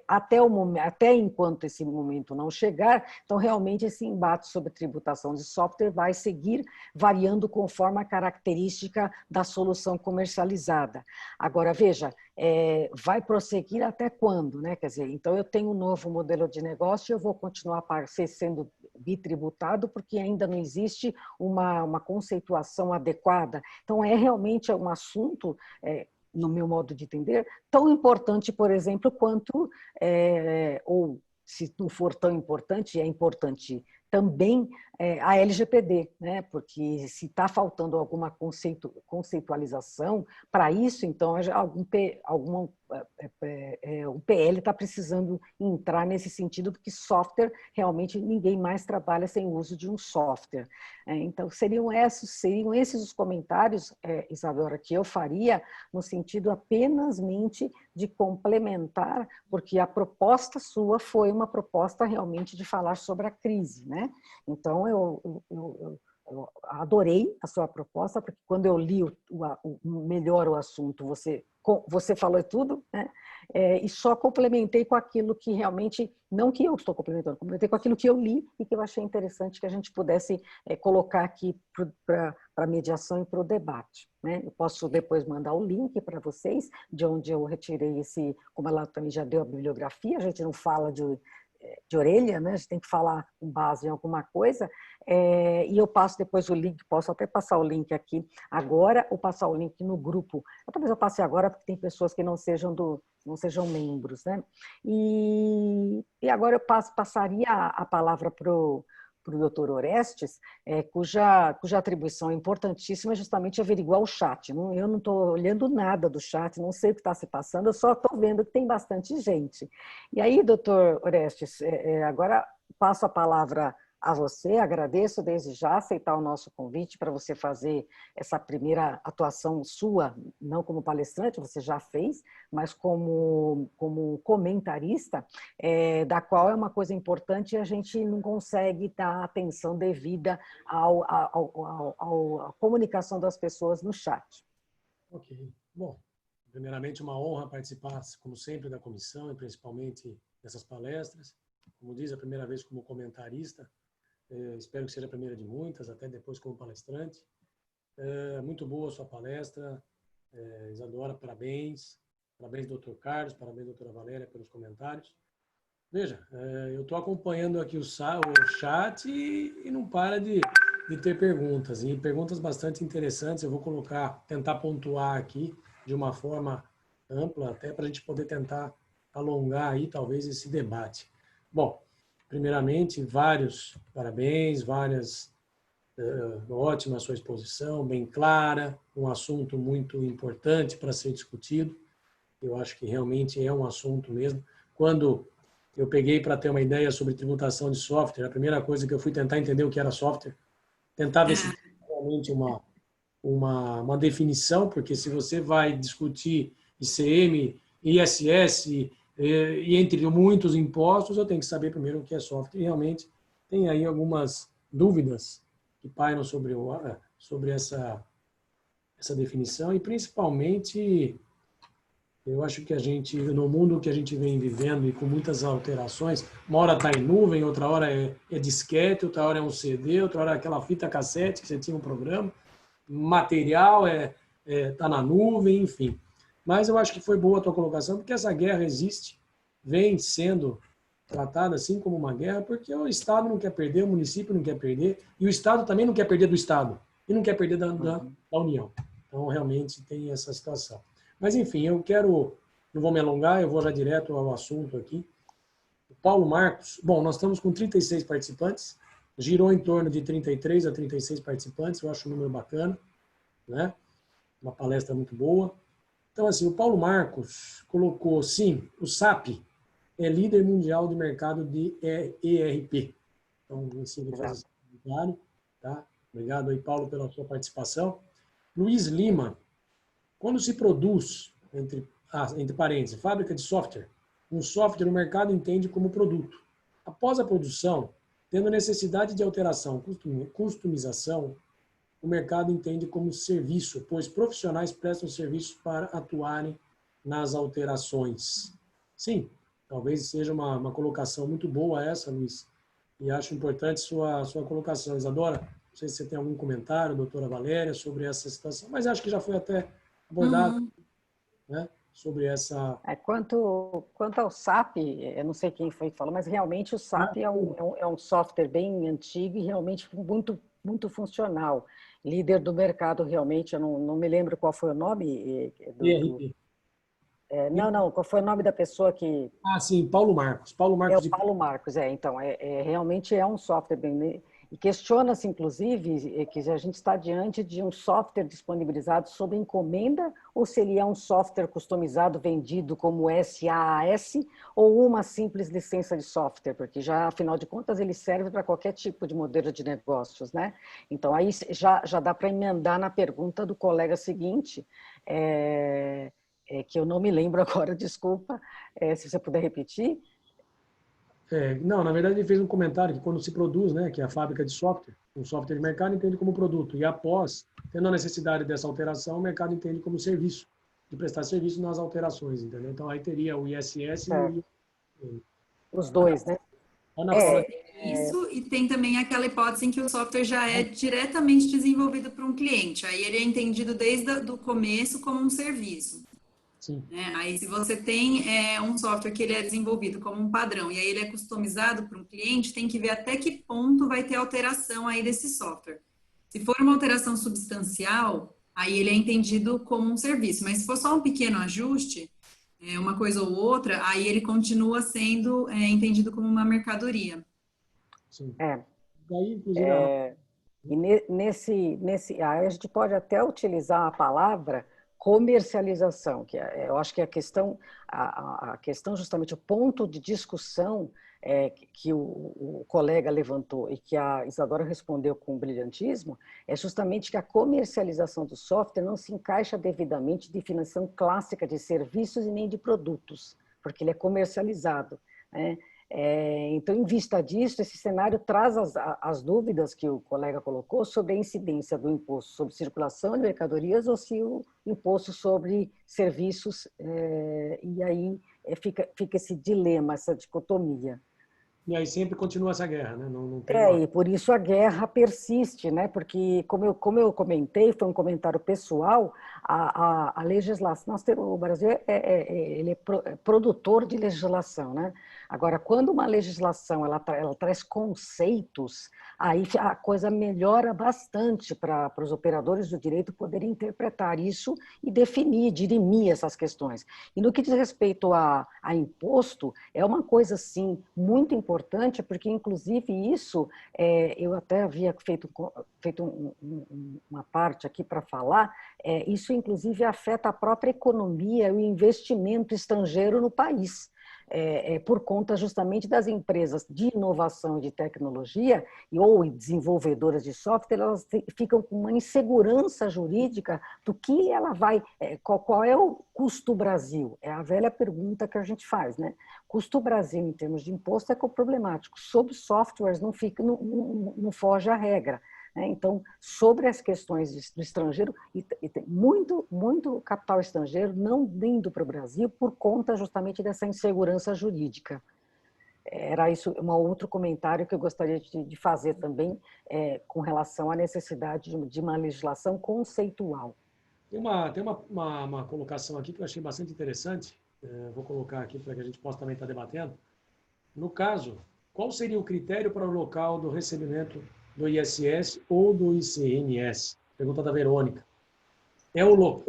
Até enquanto esse momento não chegar, então realmente esse embate sobre tributação de software vai seguir variando conforme a característica da solução comercializada. Agora, veja, vai prosseguir até quando, né? Quer dizer, então eu tenho um novo modelo de negócio e eu vou continuar sendo bitributado porque ainda não existe uma conceituação adequada. Então, realmente um assunto, no meu modo de entender, tão importante, por exemplo, quanto, ou se não for tão importante, é importante também a LGPD, né? Porque se está faltando alguma conceitualização para isso, então o PL está precisando entrar nesse sentido, porque software, realmente ninguém mais trabalha sem o uso de um software. Então, seriam esses os comentários, Isadora, que eu faria no sentido apenas de complementar, porque a proposta sua foi uma proposta realmente de falar sobre a crise, né? Então, eu adorei a sua proposta, porque quando eu li melhor o assunto, você falou tudo, né? E só complementei com aquilo que realmente, não que eu estou complementando, complementei com aquilo que eu li e que eu achei interessante que a gente pudesse colocar aqui para a mediação e para o debate, né? Eu posso depois mandar o link para vocês, de onde eu retirei como ela também já deu a bibliografia, a gente não fala de orelha, né? A gente tem que falar com base em alguma coisa, e eu passo depois o link, posso até passar o link aqui agora, ou passar o link no grupo. Talvez eu passe agora, porque tem pessoas que não sejam membros, né? E agora eu passaria a palavra para o Dr. Orestes, cuja atribuição é importantíssima é justamente averiguar o chat. Eu não estou olhando nada do chat, não sei o que está se passando, eu só estou vendo que tem bastante gente. E aí, Dr. Orestes, agora passo a palavra a você, agradeço desde já aceitar o nosso convite para você fazer essa primeira atuação sua, não como palestrante, você já fez, mas como comentarista, da qual é uma coisa importante e a gente não consegue dar atenção devida à comunicação das pessoas no chat. Ok. Bom, primeiramente uma honra participar, como sempre, da comissão e principalmente dessas palestras. Como diz, a primeira vez como comentarista. Espero que seja a primeira de muitas, até depois como palestrante. Muito boa a sua palestra, Isadora, parabéns. Parabéns, doutor Carlos, parabéns, doutora Valéria, pelos comentários. Veja, eu estou acompanhando aqui o chat e não para de ter perguntas, e perguntas bastante interessantes. Eu vou tentar pontuar aqui de uma forma ampla, até para a gente poder tentar alongar aí, talvez, esse debate. Bom, primeiramente, vários parabéns, ótima a sua exposição, bem clara, um assunto muito importante para ser discutido. Eu acho que realmente é um assunto mesmo. Quando eu peguei para ter uma ideia sobre tributação de software, a primeira coisa que eu fui tentar entender o que era software, tentar ver se tinha realmente uma definição, porque se você vai discutir ICM, ISS, e entre muitos impostos, eu tenho que saber primeiro o que é software. E realmente tem aí algumas dúvidas que pairam sobre essa definição, e principalmente, eu acho que no mundo que a gente vem vivendo e com muitas alterações, uma hora está em nuvem, outra hora é disquete, outra hora é um CD, outra hora é aquela fita cassete que você tinha um programa, material está na nuvem, enfim. Mas eu acho que foi boa a tua colocação, porque essa guerra existe, vem sendo tratada assim como uma guerra, porque o Estado não quer perder, o município não quer perder, e o Estado também não quer perder do Estado, e não quer perder da União. Então, realmente, tem essa situação. Mas, enfim, não vou me alongar, eu vou já direto ao assunto aqui. O Paulo Marcos, bom, nós estamos com 36 participantes, girou em torno de 33 a 36 participantes, eu acho um número bacana, né? Uma palestra muito boa. Então, assim, o Paulo Marcos colocou, sim, o SAP é líder mundial de mercado de ERP. Então, assim, ele faz esse comentário, tá? Obrigado aí, Paulo, pela sua participação. Luiz Lima, quando se produz, entre parênteses, fábrica de software, um software o mercado entende como produto. Após a produção, tendo necessidade de alteração, customização, o mercado entende como serviço, pois profissionais prestam serviços para atuarem nas alterações. Sim, talvez seja uma colocação muito boa essa, Luiz, e acho importante sua colocação. Isadora, não sei se você tem algum comentário, doutora Valéria, sobre essa situação, mas acho que já foi até abordado, né, sobre essa... Quanto ao SAP, eu não sei quem foi que falou, mas realmente o SAP é um software bem antigo e realmente muito funcional. Líder do mercado, realmente, eu não me lembro qual foi o nome. Não, qual foi o nome da pessoa que... sim, Paulo Marcos. Paulo Marcos. O Paulo Marcos, então, realmente é um software bem... E questiona-se, inclusive, que a gente está diante de um software disponibilizado sob encomenda ou se ele é um software customizado vendido como SaaS ou uma simples licença de software, porque já, afinal de contas, ele serve para qualquer tipo de modelo de negócios, né? Então, aí já dá para emendar na pergunta do colega seguinte, que eu não me lembro agora, desculpa, se você puder repetir. Não, na verdade ele fez um comentário que quando se produz, né, que é a fábrica de software, um software de mercado entende como produto, e após, tendo a necessidade dessa alteração, o mercado entende como serviço, de prestar serviço nas alterações, entendeu? Então aí teria o ISS e o ISM. Os dois, né? Isso, e tem também aquela hipótese em que o software já é diretamente desenvolvido para um cliente, aí ele é entendido desde o começo como um serviço. Sim. Aí, se você tem um software que ele é desenvolvido como um padrão e aí ele é customizado para um cliente, tem que ver até que ponto vai ter alteração aí desse software. Se for uma alteração substancial, aí ele é entendido como um serviço, mas se for só um pequeno ajuste, uma coisa ou outra, aí ele continua sendo entendido como uma mercadoria. Sim. Daí, inclusive, e aí a gente pode até utilizar a palavra comercialização, que eu acho que a questão justamente, o ponto de discussão que o colega levantou e que a Isadora respondeu com brilhantismo, é justamente que a comercialização do software não se encaixa devidamente em definição clássica de serviços e nem de produtos, porque ele é comercializado, né? Então, em vista disso, esse cenário traz as dúvidas que o colega colocou sobre a incidência do imposto sobre circulação de mercadorias ou se o imposto sobre serviços, e aí fica esse dilema, essa dicotomia. E aí sempre continua essa guerra, né? Não tem e por isso a guerra persiste, né? Porque, como eu comentei, foi um comentário pessoal, a legislação, o Brasil ele é produtor de legislação, né? Agora, quando uma legislação ela traz conceitos, aí a coisa melhora bastante para os operadores do direito poderem interpretar isso e definir, dirimir essas questões. E no que diz respeito a imposto, é uma coisa, sim, muito importante, porque, inclusive, isso, eu até havia feito uma parte aqui para falar, isso, inclusive, afeta a própria economia e o investimento estrangeiro no país. Por conta justamente das empresas de inovação e de tecnologia ou desenvolvedoras de software, elas ficam com uma insegurança jurídica do que ela vai, qual é o custo Brasil? É a velha pergunta que a gente faz, né? Custo Brasil em termos de imposto é problemático, sobre softwares não foge à regra. Então, sobre as questões do estrangeiro, e tem muito capital estrangeiro não vindo para o Brasil por conta justamente dessa insegurança jurídica. Era isso, um outro comentário que eu gostaria de fazer também com relação à necessidade de uma legislação conceitual. Tem uma colocação aqui que eu achei bastante interessante, vou colocar aqui para que a gente possa também estar debatendo. No caso, qual seria o critério para o local do recebimento do ISS ou do ICMS? Pergunta da Verônica. É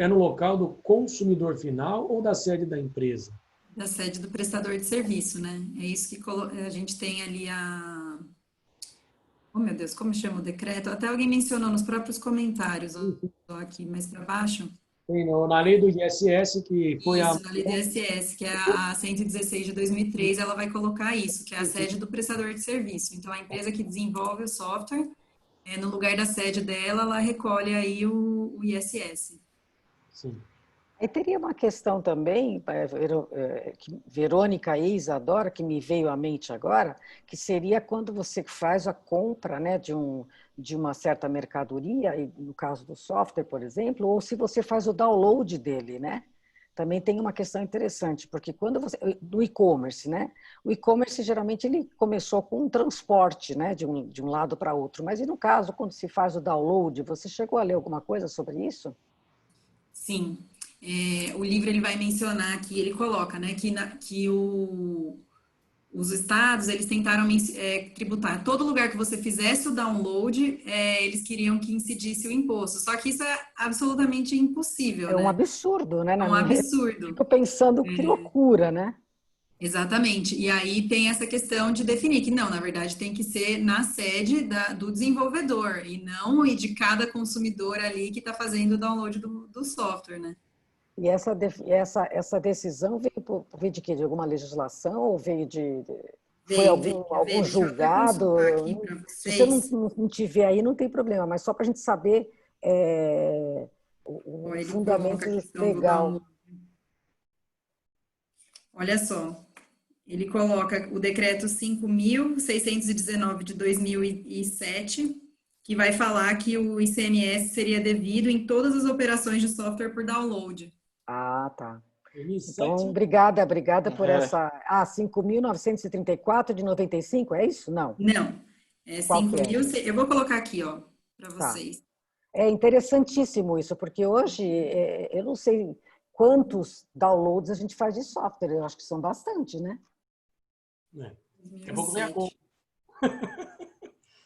no local do consumidor final ou da sede da empresa? Da sede do prestador de serviço, né? É isso que a gente tem ali Oh, meu Deus, como chama o decreto? Até alguém mencionou nos próprios comentários, aqui mais para baixo. Tem na lei do ISS, que foi isso, na lei do ISS, que é a 116 de 2003, ela vai colocar isso, que é a sede do prestador de serviço. Então, a empresa que desenvolve o software, no lugar da sede dela, ela recolhe aí o ISS. Sim. Aí teria uma questão também, Verônica e Isadora, que me veio à mente agora, que seria quando você faz a compra, né, de uma certa mercadoria, no caso do software, por exemplo, ou se você faz o download dele, né? também tem uma questão interessante, porque quando você... Do e-commerce, né? O e-commerce, geralmente, ele começou com um transporte, né? De um lado para outro. Mas e no caso, quando se faz o download, você chegou a ler alguma coisa sobre isso? Sim. O livro ele vai mencionar aqui, ele coloca, né, os estados, eles tentaram tributar. Todo lugar que você fizesse o download, eles queriam que incidisse o imposto. Só que isso é absolutamente impossível, É um né? absurdo, né? É um absurdo. Fico pensando que loucura, né? Exatamente. E aí tem essa questão de definir que não, na verdade, tem que ser na sede do desenvolvedor e não de cada consumidor ali que está fazendo o download do software, né? E essa decisão veio de quê? De alguma legislação ou veio foi algum julgado? Se você não tiver aí, não tem problema, mas só para a gente saber o fundamento legal. Olha só, ele coloca o decreto 5.619 de 2007, que vai falar que o ICMS seria devido em todas as operações de software por download. Ah, tá. Então, obrigada por essa... 5.934 de 95, é isso? Não. Não. 5.000... Eu vou colocar aqui, ó, para vocês. Tá. É interessantíssimo isso, porque hoje eu não sei quantos downloads a gente faz de software. Eu acho que são bastante, né? É pouco ver a conta.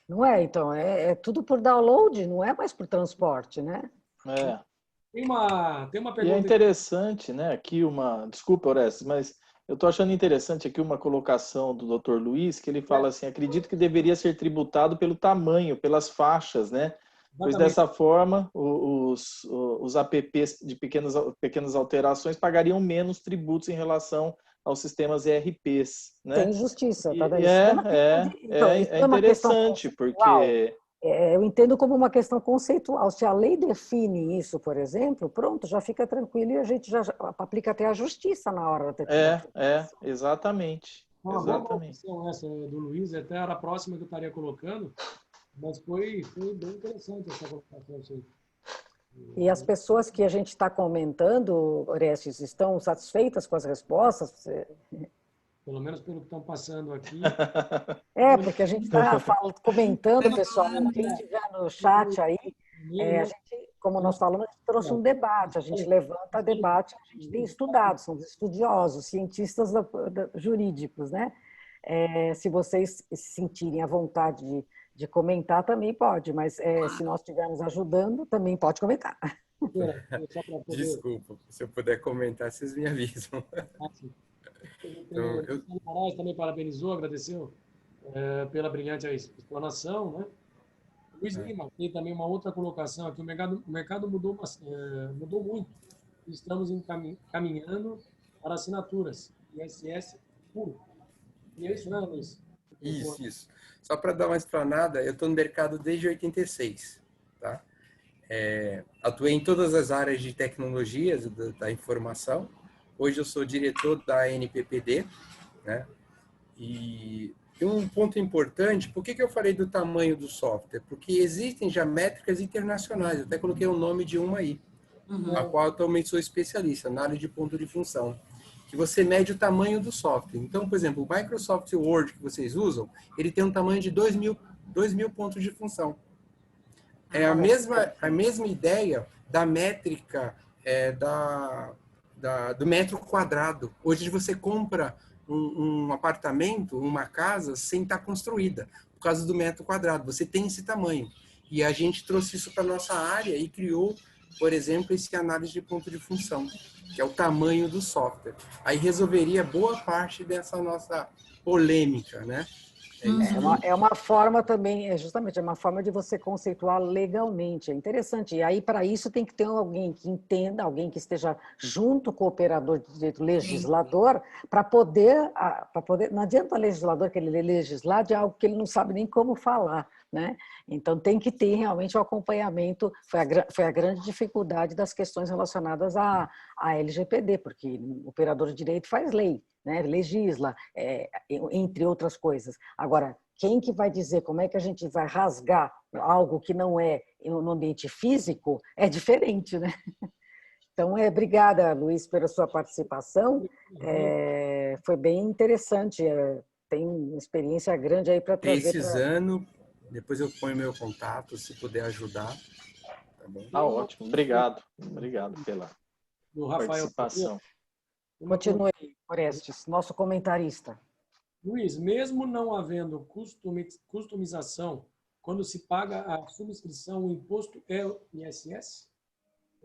Não é? Então, é tudo por download, não é mais por transporte, né? Tem uma pergunta... E é interessante, né? Aqui desculpa, Orestes, mas eu estou achando interessante aqui uma colocação do Dr. Luiz, que ele fala assim, acredito que deveria ser tributado pelo tamanho, pelas faixas, né? Pois dessa forma, os apps de pequenas alterações pagariam menos tributos em relação aos sistemas ERPs, né? Tem justiça, tá vendo? É interessante, porque... Eu entendo como uma questão conceitual. Se a lei define isso, por exemplo, pronto, já fica tranquilo e a gente já aplica até a justiça na hora da exatamente. Uma boa opção essa do Luiz, até era a próxima que eu estaria colocando, mas foi bem interessante essa colocação. E as pessoas que a gente está comentando, Orestes, estão satisfeitas com as respostas? Pelo menos pelo que estão passando aqui. Porque a gente está comentando, pessoal, quem estiver no chat aí, a gente, como nós falamos, a gente trouxe um debate, a gente levanta debate, a gente tem estudado, somos estudiosos, cientistas jurídicos, né? Se vocês se sentirem à vontade de comentar, também pode, mas se nós estivermos ajudando, também pode comentar. Desculpa, se eu puder comentar, vocês me avisam. O Moraes também parabenizou, agradeceu pela brilhante explanação, né? Luiz Lima tem também uma outra colocação aqui. O mercado mudou muito. Estamos caminhando para assinaturas ISS puro. E é isso, né, Luiz? Isso. Só para dar uma explanada, eu estou no mercado desde 86, tá? Atuei em todas as áreas de tecnologias da informação. Hoje eu sou diretor da NPPD, né? E tem um ponto importante, por que eu falei do tamanho do software? Porque existem já métricas internacionais, eu até coloquei o nome de uma aí, a qual eu também sou especialista, análise de ponto de função, que você mede o tamanho do software. Então, por exemplo, o Microsoft Word que vocês usam, ele tem um tamanho de 2.000 pontos de função. É a mesma ideia da métrica do metro quadrado. Hoje você compra um apartamento, uma casa, sem estar construída, por causa do metro quadrado. Você tem esse tamanho. E a gente trouxe isso para a nossa área e criou, por exemplo, esse análise de ponto de função, que é o tamanho do software. Aí resolveria boa parte dessa nossa polêmica, né? É uma forma também, justamente, é uma forma de você conceituar legalmente, é interessante. E aí, para isso, tem que ter alguém que entenda, alguém que esteja junto com o operador de direito legislador, para poder... Não adianta o legislador querer legislar de algo que ele não sabe nem como falar, né? Então, tem que ter realmente o acompanhamento, foi a grande dificuldade das questões relacionadas à LGPD, porque o operador de direito faz lei, né? Legisla, entre outras coisas. Agora, quem que vai dizer como é que a gente vai rasgar algo que não é no ambiente físico é diferente, né? Então, obrigada, Luiz, pela sua participação. Foi bem interessante. Tem uma experiência grande aí para trazer. Precisando, depois eu ponho meu contato, se puder ajudar. Tá bom? Tá ótimo. Obrigado. Obrigado pela participação. Continue, Orestes, nosso comentarista. Luiz, mesmo não havendo customização, quando se paga a subscrição, o imposto é o ISS?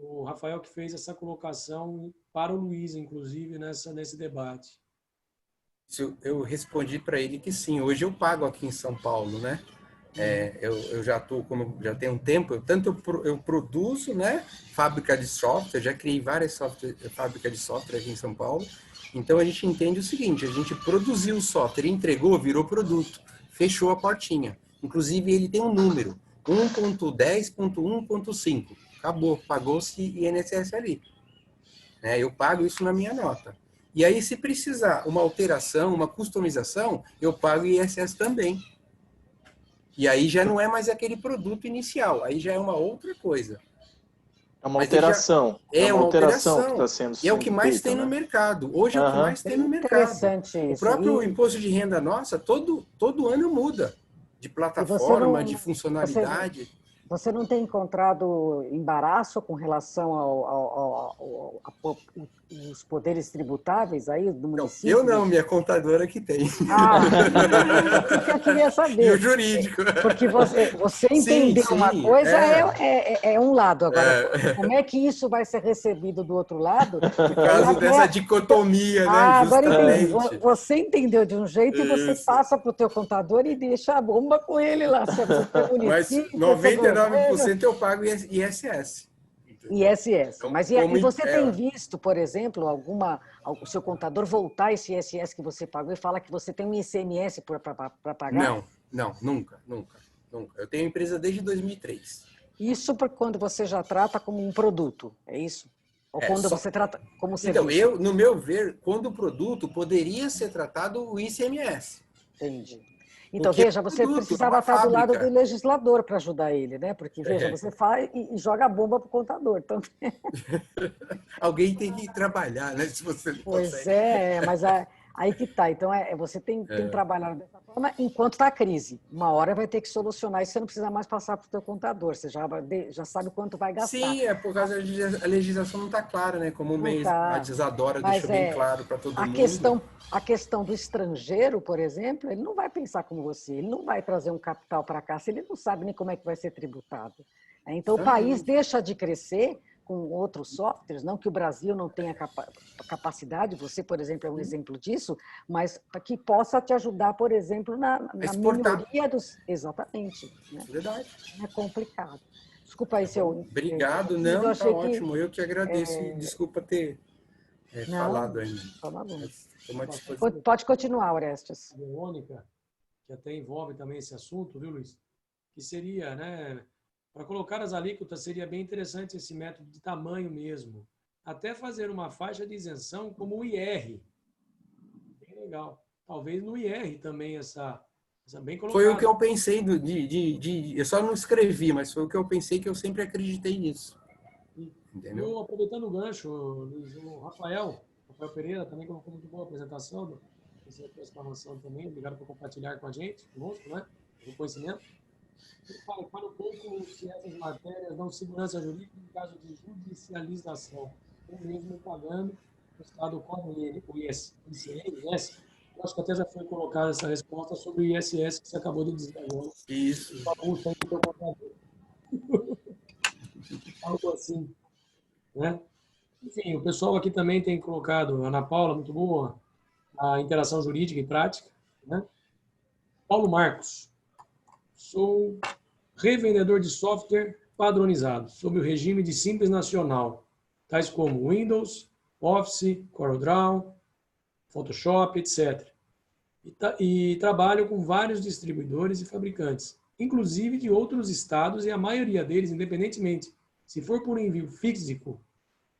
O Rafael que fez essa colocação para o Luiz, inclusive, nesse debate. Eu respondi para ele que sim. Hoje eu pago aqui em São Paulo, né? Eu já estou, como já tem um tempo, eu produzo, né? Fábrica de software, já criei várias fábricas de software aqui em São Paulo. Então a gente entende o seguinte: a gente produziu o software, entregou, virou produto, fechou a portinha. Inclusive ele tem um número, 1.10.1.5. Acabou, pagou-se INSS ali. Eu pago isso na minha nota. E aí, se precisar uma alteração, uma customização, eu pago ISS também. E aí já não é mais aquele produto inicial, aí já é uma outra coisa. É uma alteração. É uma alteração que está sendo e é o que mais tem no mercado. Hoje é o que mais tem no mercado. Interessante isso. O próprio imposto de renda nossa, todo ano muda. De plataforma, de funcionalidade. Você não tem encontrado embaraço com relação aos poderes tributáveis aí do município? Eu não, minha contadora que tem. Isso que eu queria saber. E o jurídico. Porque você entender uma coisa é um lado. Agora, como é que isso vai ser recebido do outro lado? Por causa dessa dicotomia, né? Agora entendi. Você entendeu de um jeito e você passa para o teu contador e deixa a bomba com ele lá. Mas 99% eu pago ISS. ISS. Mas e você tem visto, por exemplo, o seu contador voltar esse ISS que você pagou e fala que você tem um ICMS para pagar? Não, nunca. Eu tenho empresa desde 2003. Isso porque quando você já trata como um produto, é isso? Ou quando você trata como serviço? Então, no meu ver, quando o produto poderia ser tratado o ICMS. Entendi. Então, veja, você precisava estar do lado do legislador para ajudar ele, né? Porque, veja, você faz e joga a bomba para o contador. Então... Alguém tem que trabalhar, né? Se você não consegue. Mas aí que tá. Então, você tem que trabalhar dessa forma enquanto está a crise. Uma hora vai ter que solucionar isso, você não precisa mais passar para o seu contador. Você já sabe quanto vai gastar. Sim, é por causa da legislação não está clara, né? Como a Isadora deixou bem claro para todo mundo. A questão do estrangeiro, por exemplo, ele não vai pensar como você, ele não vai trazer um capital para cá se ele não sabe nem como é que vai ser tributado. Então, o país deixa de crescer com outros softwares, não que o Brasil não tenha capacidade, você, por exemplo, é um exemplo disso, mas que possa te ajudar, por exemplo, na minoria dos... Exatamente. Né? Verdade. É complicado. Desculpa aí, seu... Obrigado, não, tá ótimo. Eu que agradeço. Desculpa ter falado ainda. Pode continuar, Orestes. A Verônica, que até envolve também esse assunto, viu, Luiz? Que seria, né... Para colocar as alíquotas, seria bem interessante esse método de tamanho mesmo. Até fazer uma faixa de isenção como o IR. Bem legal. Talvez no IR também essa bem colocada. Foi o que eu pensei, eu só não escrevi, mas foi o que eu pensei, que eu sempre acreditei nisso. Entendeu? Eu, aproveitando o gancho, Luiz, o Rafael Pereira também colocou muito boa apresentação, essa exclamação também. Obrigado por compartilhar com a gente, conosco, né? O conhecimento. Para um pouco se essas matérias dão segurança jurídica em caso de judicialização, ou mesmo pagando, o Estado cobre o ISS. Eu acho que até já foi colocada essa resposta sobre o ISS que você acabou de dizer agora. Isso. Algo assim. Né? Enfim, o pessoal aqui também tem colocado, Ana Paula, muito boa, a interação jurídica e prática. Né? Paulo Marcos. Sou revendedor de software padronizado, sob o regime de Simples Nacional, tais como Windows, Office, CorelDRAW, Photoshop, etc. E trabalho com vários distribuidores e fabricantes, inclusive de outros estados, e a maioria deles, independentemente, se for por envio físico,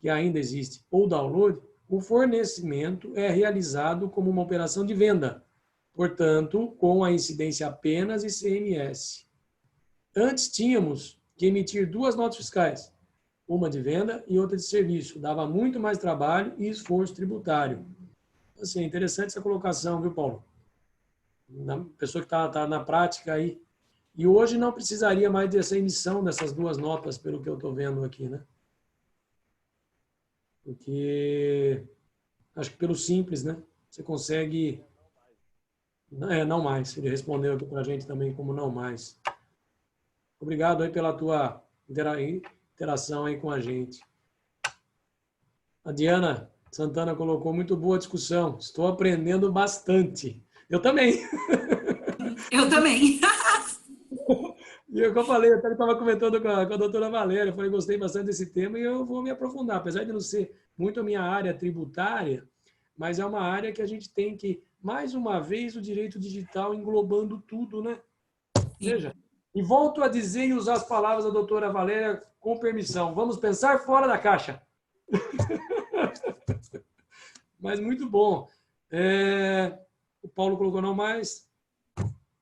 que ainda existe, ou download, o fornecimento é realizado como uma operação de venda, portanto, com a incidência apenas ICMS. Antes tínhamos que emitir 2 notas fiscais, uma de venda e outra de serviço. Dava muito mais trabalho e esforço tributário. Assim, é interessante essa colocação, viu, Paulo? Na pessoa que está na prática aí. E hoje não precisaria mais dessa emissão dessas duas notas, pelo que eu estou vendo aqui, né? Porque acho que pelo simples, né? Você consegue... não mais. Ele respondeu aqui para a gente também como não mais. Obrigado aí pela tua interação aí com a gente. A Diana Santana colocou muito boa discussão. Estou aprendendo bastante. Eu também. Eu também. E o que eu falei, eu até estava comentando com a doutora Valéria, eu falei, gostei bastante desse tema e eu vou me aprofundar. Apesar de não ser muito a minha área tributária, mas é uma área que a gente tem que, mais uma vez, o direito digital englobando tudo, né? Veja. E volto a dizer e usar as palavras da doutora Valéria com permissão. Vamos pensar fora da caixa. Mas muito bom. O Paulo colocou não mais.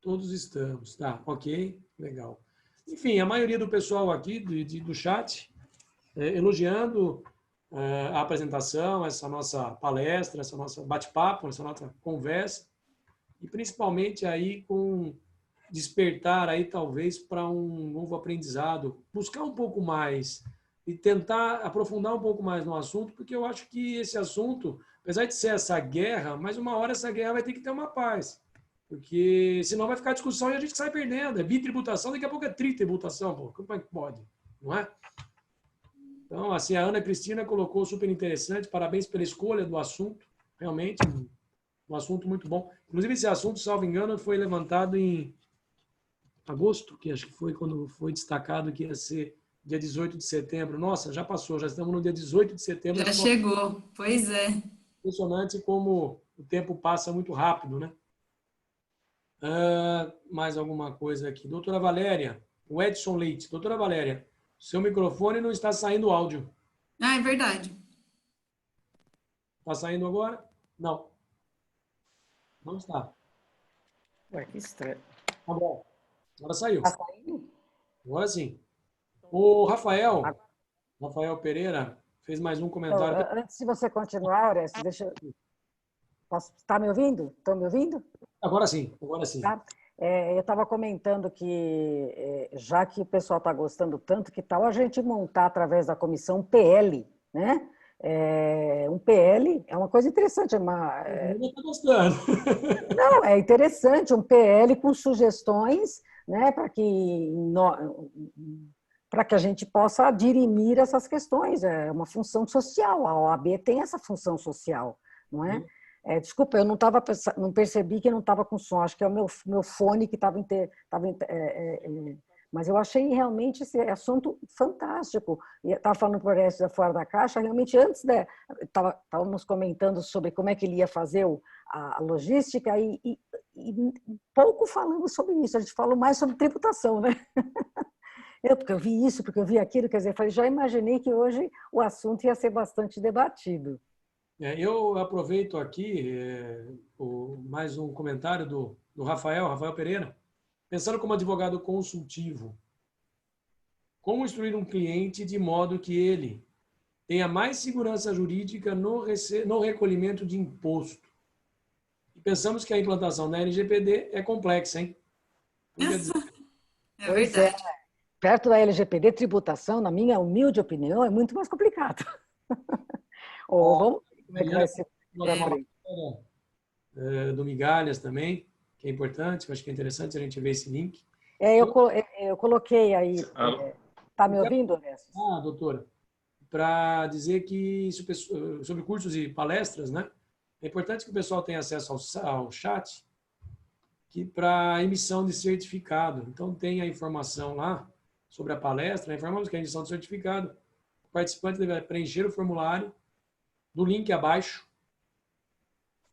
Todos estamos. Tá, ok. Legal. Enfim, a maioria do pessoal aqui do chat elogiando a apresentação, essa nossa palestra, essa nossa bate-papo, essa nossa conversa. E principalmente aí com despertar aí talvez para um novo aprendizado, buscar um pouco mais e tentar aprofundar um pouco mais no assunto, porque eu acho que esse assunto, apesar de ser essa guerra, mas uma hora essa guerra vai ter que ter uma paz, porque senão vai ficar discussão e a gente sai perdendo. É bitributação, daqui a pouco é tritributação, pô. Como é que pode? Não é? Então, assim, a Ana Cristina colocou super interessante, parabéns pela escolha do assunto, realmente um assunto muito bom. Inclusive, esse assunto, salvo engano, foi levantado em agosto, que acho que foi quando foi destacado que ia ser dia 18 de setembro. Nossa, já passou, já estamos no dia 18 de setembro. Já chegou, pois é. Impressionante como o tempo passa muito rápido, né? Mais alguma coisa aqui. Doutora Valéria, o Edson Leite. Doutora Valéria, seu microfone não está saindo áudio. Ah, é verdade. Está saindo agora? Não. Não está. Ué, que estranho. Tá bom. Agora saiu. Está saindo? Agora sim. O Rafael Pereira fez mais um comentário. Então, antes de você continuar, Orestes, deixa eu... Está me ouvindo? Estão me ouvindo? Agora sim, agora sim. Tá? Eu estava comentando que, já que o pessoal está gostando tanto, que tal a gente montar, através da comissão, PL, né? Um PL é uma coisa interessante. Está gostando. Não, é interessante, um PL com sugestões, né, para que a gente possa dirimir essas questões. É uma função social, a OAB tem essa função social, não é? Desculpa, eu não percebi que não estava com som, acho que é o meu fone que estava... Mas eu achei realmente esse assunto fantástico. Estava falando por essa da Fora da Caixa, realmente antes estávamos comentando sobre como é que ele ia fazer a logística e pouco falamos sobre isso, a gente falou mais sobre tributação, né? Porque eu vi isso, porque eu vi aquilo, quer dizer, já imaginei que hoje o assunto ia ser bastante debatido. Eu aproveito aqui mais um comentário do Rafael Pereira. Pensando como advogado consultivo, como instruir um cliente de modo que ele tenha mais segurança jurídica no recolhimento de imposto? E pensamos que a implantação da LGPD é complexa, hein? É verdade. Perto da LGPD, tributação, na minha humilde opinião, é muito mais complicado. Vamos ver como é que vai ser. Do Migalhas também, que é importante, eu acho que é interessante a gente ver esse link. Eu coloquei aí. Está me ouvindo, Orestes? Doutora, para dizer que sobre cursos e palestras, né? É importante que o pessoal tenha acesso ao chat para emissão de certificado. Então, tem a informação lá sobre a palestra, informamos que a emissão de certificado, o participante deve preencher o formulário do link abaixo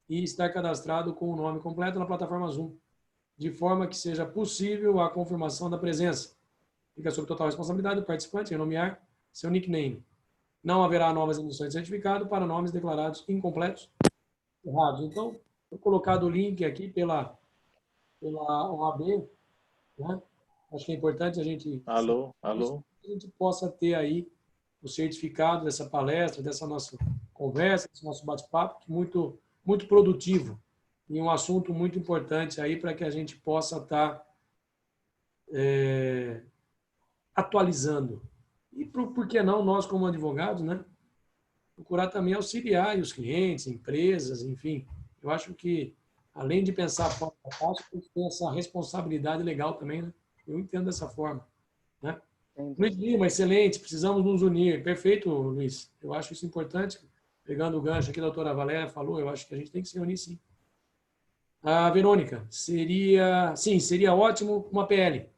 e estar cadastrado com o nome completo na plataforma Zoom, de forma que seja possível a confirmação da presença. Fica sob total responsabilidade do participante renomear seu nickname. Não haverá novas emissões de certificado para nomes declarados incompletos, errados. Então, vou colocar o link aqui pela OAB, né? Acho que é importante a gente... Alô? A gente possa ter aí o certificado dessa palestra, dessa nossa conversa, desse nosso bate-papo, muito, muito produtivo e um assunto muito importante aí para que a gente possa estar atualizando. E por que não nós, como advogados, né, procurar também auxiliar os clientes, empresas, enfim. Eu acho que, além de pensar fora da caixa, tem que ter essa responsabilidade legal também, né? Eu entendo dessa forma, né? Luiz Lima, excelente, precisamos nos unir. Perfeito, Luiz. Eu acho isso importante. Pegando o gancho aqui, a doutora Valéria falou, eu acho que a gente tem que se unir, sim. A Verônica, seria ótimo uma PL,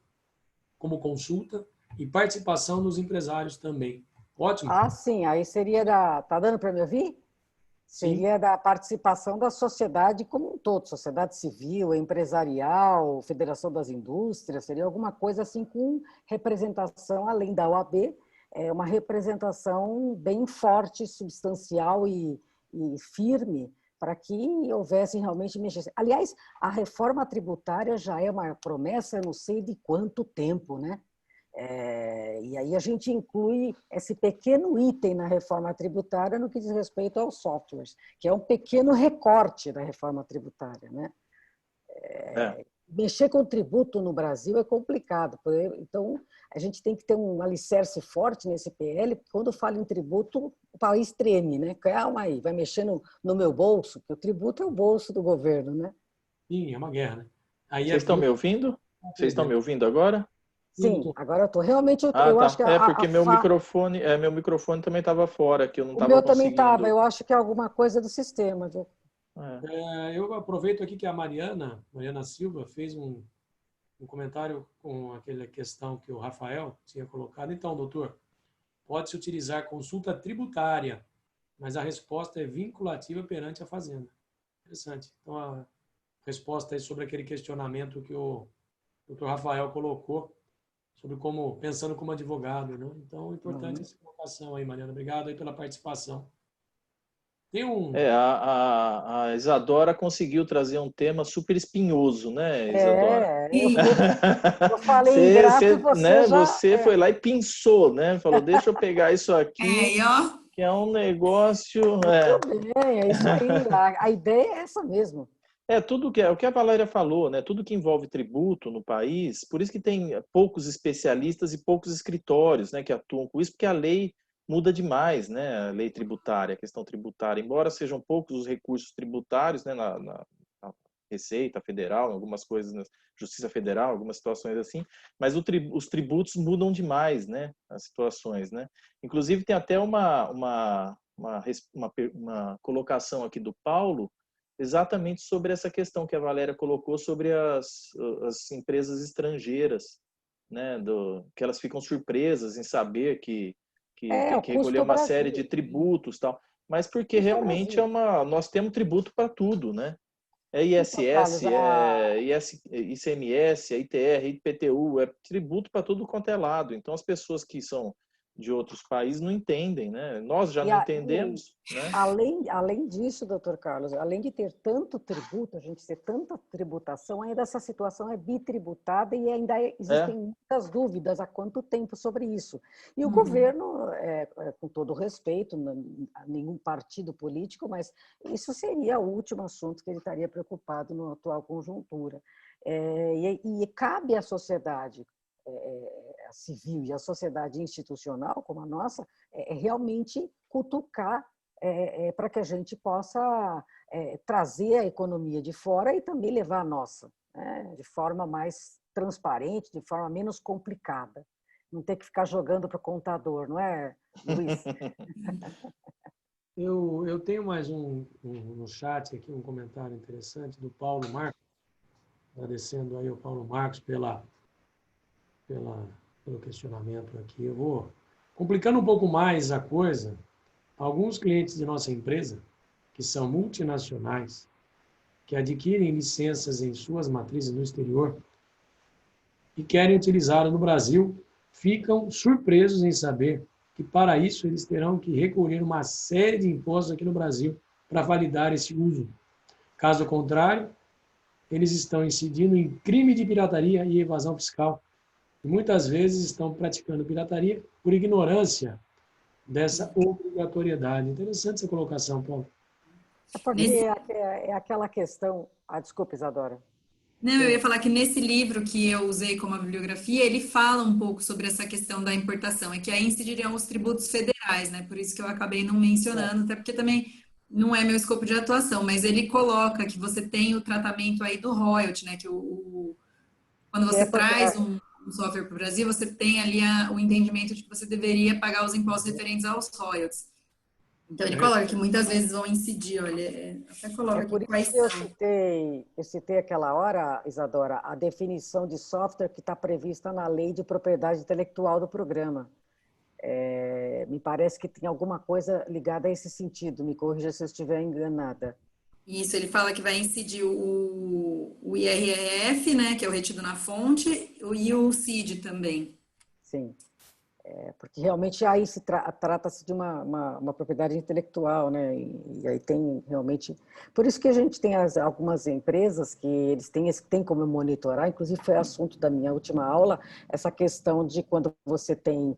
como consulta e participação dos empresários também. Ótimo. Ah, sim, aí seria Tá dando para me ouvir? Seria Sim. da participação da sociedade como um todo, sociedade civil, empresarial, Federação das Indústrias, seria alguma coisa assim com representação, além da OAB, uma representação bem forte, substancial e firme, para que houvesse realmente mexer. Aliás, a reforma tributária já é uma promessa, não sei de quanto tempo, né? E aí a gente inclui esse pequeno item na reforma tributária no que diz respeito aos softwares, que é um pequeno recorte da reforma tributária, né? Mexer com tributo no Brasil é complicado, então a gente tem que ter um alicerce forte nesse PL, porque quando fala em tributo, o país treme, né? Calma aí, vai mexer no meu bolso, porque o tributo é o bolso do governo, né? Sim, é uma guerra, né? Aí Vocês estão me ouvindo? Vocês estão me ouvindo agora? Sim, agora eu estou. Realmente, Ah, eu tá. acho que Porque meu microfone também estava fora, que eu não o estava meu também estava. conseguindo. Eu acho que é alguma coisa do sistema, viu? Eu aproveito aqui que a Mariana Silva, fez um comentário com aquela questão que o Rafael tinha colocado. Então, doutor, pode-se utilizar consulta tributária, mas a resposta é vinculativa perante a Fazenda. Interessante. Então, a resposta é sobre aquele questionamento que o doutor Rafael colocou, sobre como, pensando como advogado, né? Então, importante essa colocação aí, Mariana. Obrigado aí pela participação. Tem a Isadora conseguiu trazer um tema super espinhoso, né, Isadora? Eu falei em graça e você né, já... Você foi lá e pinçou, né? Falou, deixa eu pegar isso aqui, que é um negócio... Muito bem, é isso aí. A ideia é essa mesmo. Tudo o que a Valéria falou, né? Tudo que envolve tributo no país, por isso que tem poucos especialistas e poucos escritórios, né, que atuam com isso, porque a lei muda demais, né? A lei tributária, a questão tributária, embora sejam poucos os recursos tributários, né, na Receita Federal, algumas coisas na Justiça Federal, algumas situações assim, mas os tributos mudam demais, né? As situações, né? Inclusive tem até uma colocação aqui do Paulo exatamente sobre essa questão que a Valéria colocou sobre as empresas estrangeiras, né, que elas ficam surpresas em saber que tem que recolher uma série de tributos, tal, mas porque realmente nós temos tributo para tudo, né? É ISS, ICMS, é ITR, IPTU, é tributo para tudo quanto é lado. Então as pessoas que são de outros países não entendem, né? Nós já não entendemos, né? Além disso, doutor Carlos, além de ter tanto tributo, a gente ter tanta tributação, ainda essa situação é bitributada e ainda existem muitas dúvidas há quanto tempo sobre isso. E o governo, com todo respeito, a nenhum partido político, mas isso seria o último assunto que ele estaria preocupado na atual conjuntura. E cabe à sociedade a civil e a sociedade institucional, como a nossa, realmente cutucar para que a gente possa trazer a economia de fora e também levar a nossa, né, de forma mais transparente, de forma menos complicada. Não ter que ficar jogando para o contador, não é, Luiz? Eu tenho mais no chat aqui um comentário interessante do Paulo Marcos, agradecendo aí ao Paulo Marcos pelo questionamento aqui. Eu vou complicando um pouco mais a coisa. Alguns clientes de nossa empresa, que são multinacionais, que adquirem licenças em suas matrizes no exterior e querem utilizá-la no Brasil, ficam surpresos em saber que, para isso, eles terão que recolher uma série de impostos aqui no Brasil para validar esse uso. Caso contrário, eles estão incidindo em crime de pirataria e evasão fiscal. E muitas vezes estão praticando pirataria por ignorância dessa obrigatoriedade. Interessante essa colocação, Paulo. É porque é aquela questão... desculpa, Isadora. Não, eu ia falar que nesse livro que eu usei como bibliografia, ele fala um pouco sobre essa questão da importação, é que aí incidiriam os tributos federais, né? Por isso que eu acabei não mencionando, até porque também não é meu escopo de atuação, mas ele coloca que você tem o tratamento aí do royalty, né? Que quando você traz um software para o Brasil, você tem ali o entendimento de que você deveria pagar os impostos referentes aos royalties. Então, ele coloca que muitas vezes vão incidir, olha, até coloca aqui quais são. Eu citei aquela hora, Isadora, a definição de software que está prevista na Lei de Propriedade Intelectual do programa. Me parece que tem alguma coisa ligada a esse sentido, me corrija se eu estiver enganada. Isso, ele fala que vai incidir o IRRF, né, que é o retido na fonte, e o CID também. Sim. Porque realmente aí trata-se de uma propriedade intelectual, né? E aí tem realmente... Por isso que a gente tem algumas empresas que eles têm como monitorar, inclusive foi assunto da minha última aula, essa questão de quando você tem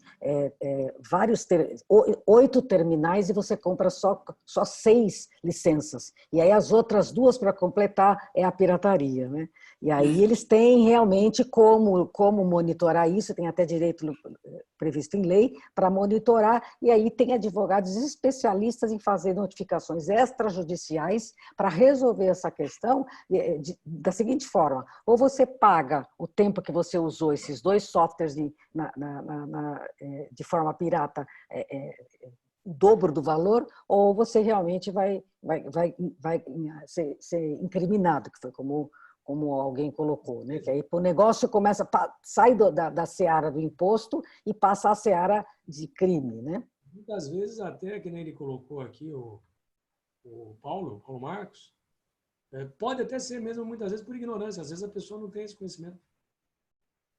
8 terminais e você compra só 6 licenças. E aí as outras 2 para completar é a pirataria, né? E aí eles têm realmente como monitorar isso, tem até direito previsto em lei para monitorar, e aí tem advogados especialistas em fazer notificações extrajudiciais para resolver essa questão da seguinte forma: ou você paga o tempo que você usou esses 2 softwares de forma pirata, o dobro do valor, ou você realmente vai ser incriminado, que foi como alguém colocou, né? Que aí o negócio sai da seara do imposto e passa à seara de crime, né? Muitas vezes, até que nem ele colocou aqui, o Paulo Marcos, pode até ser mesmo muitas vezes por ignorância, às vezes a pessoa não tem esse conhecimento.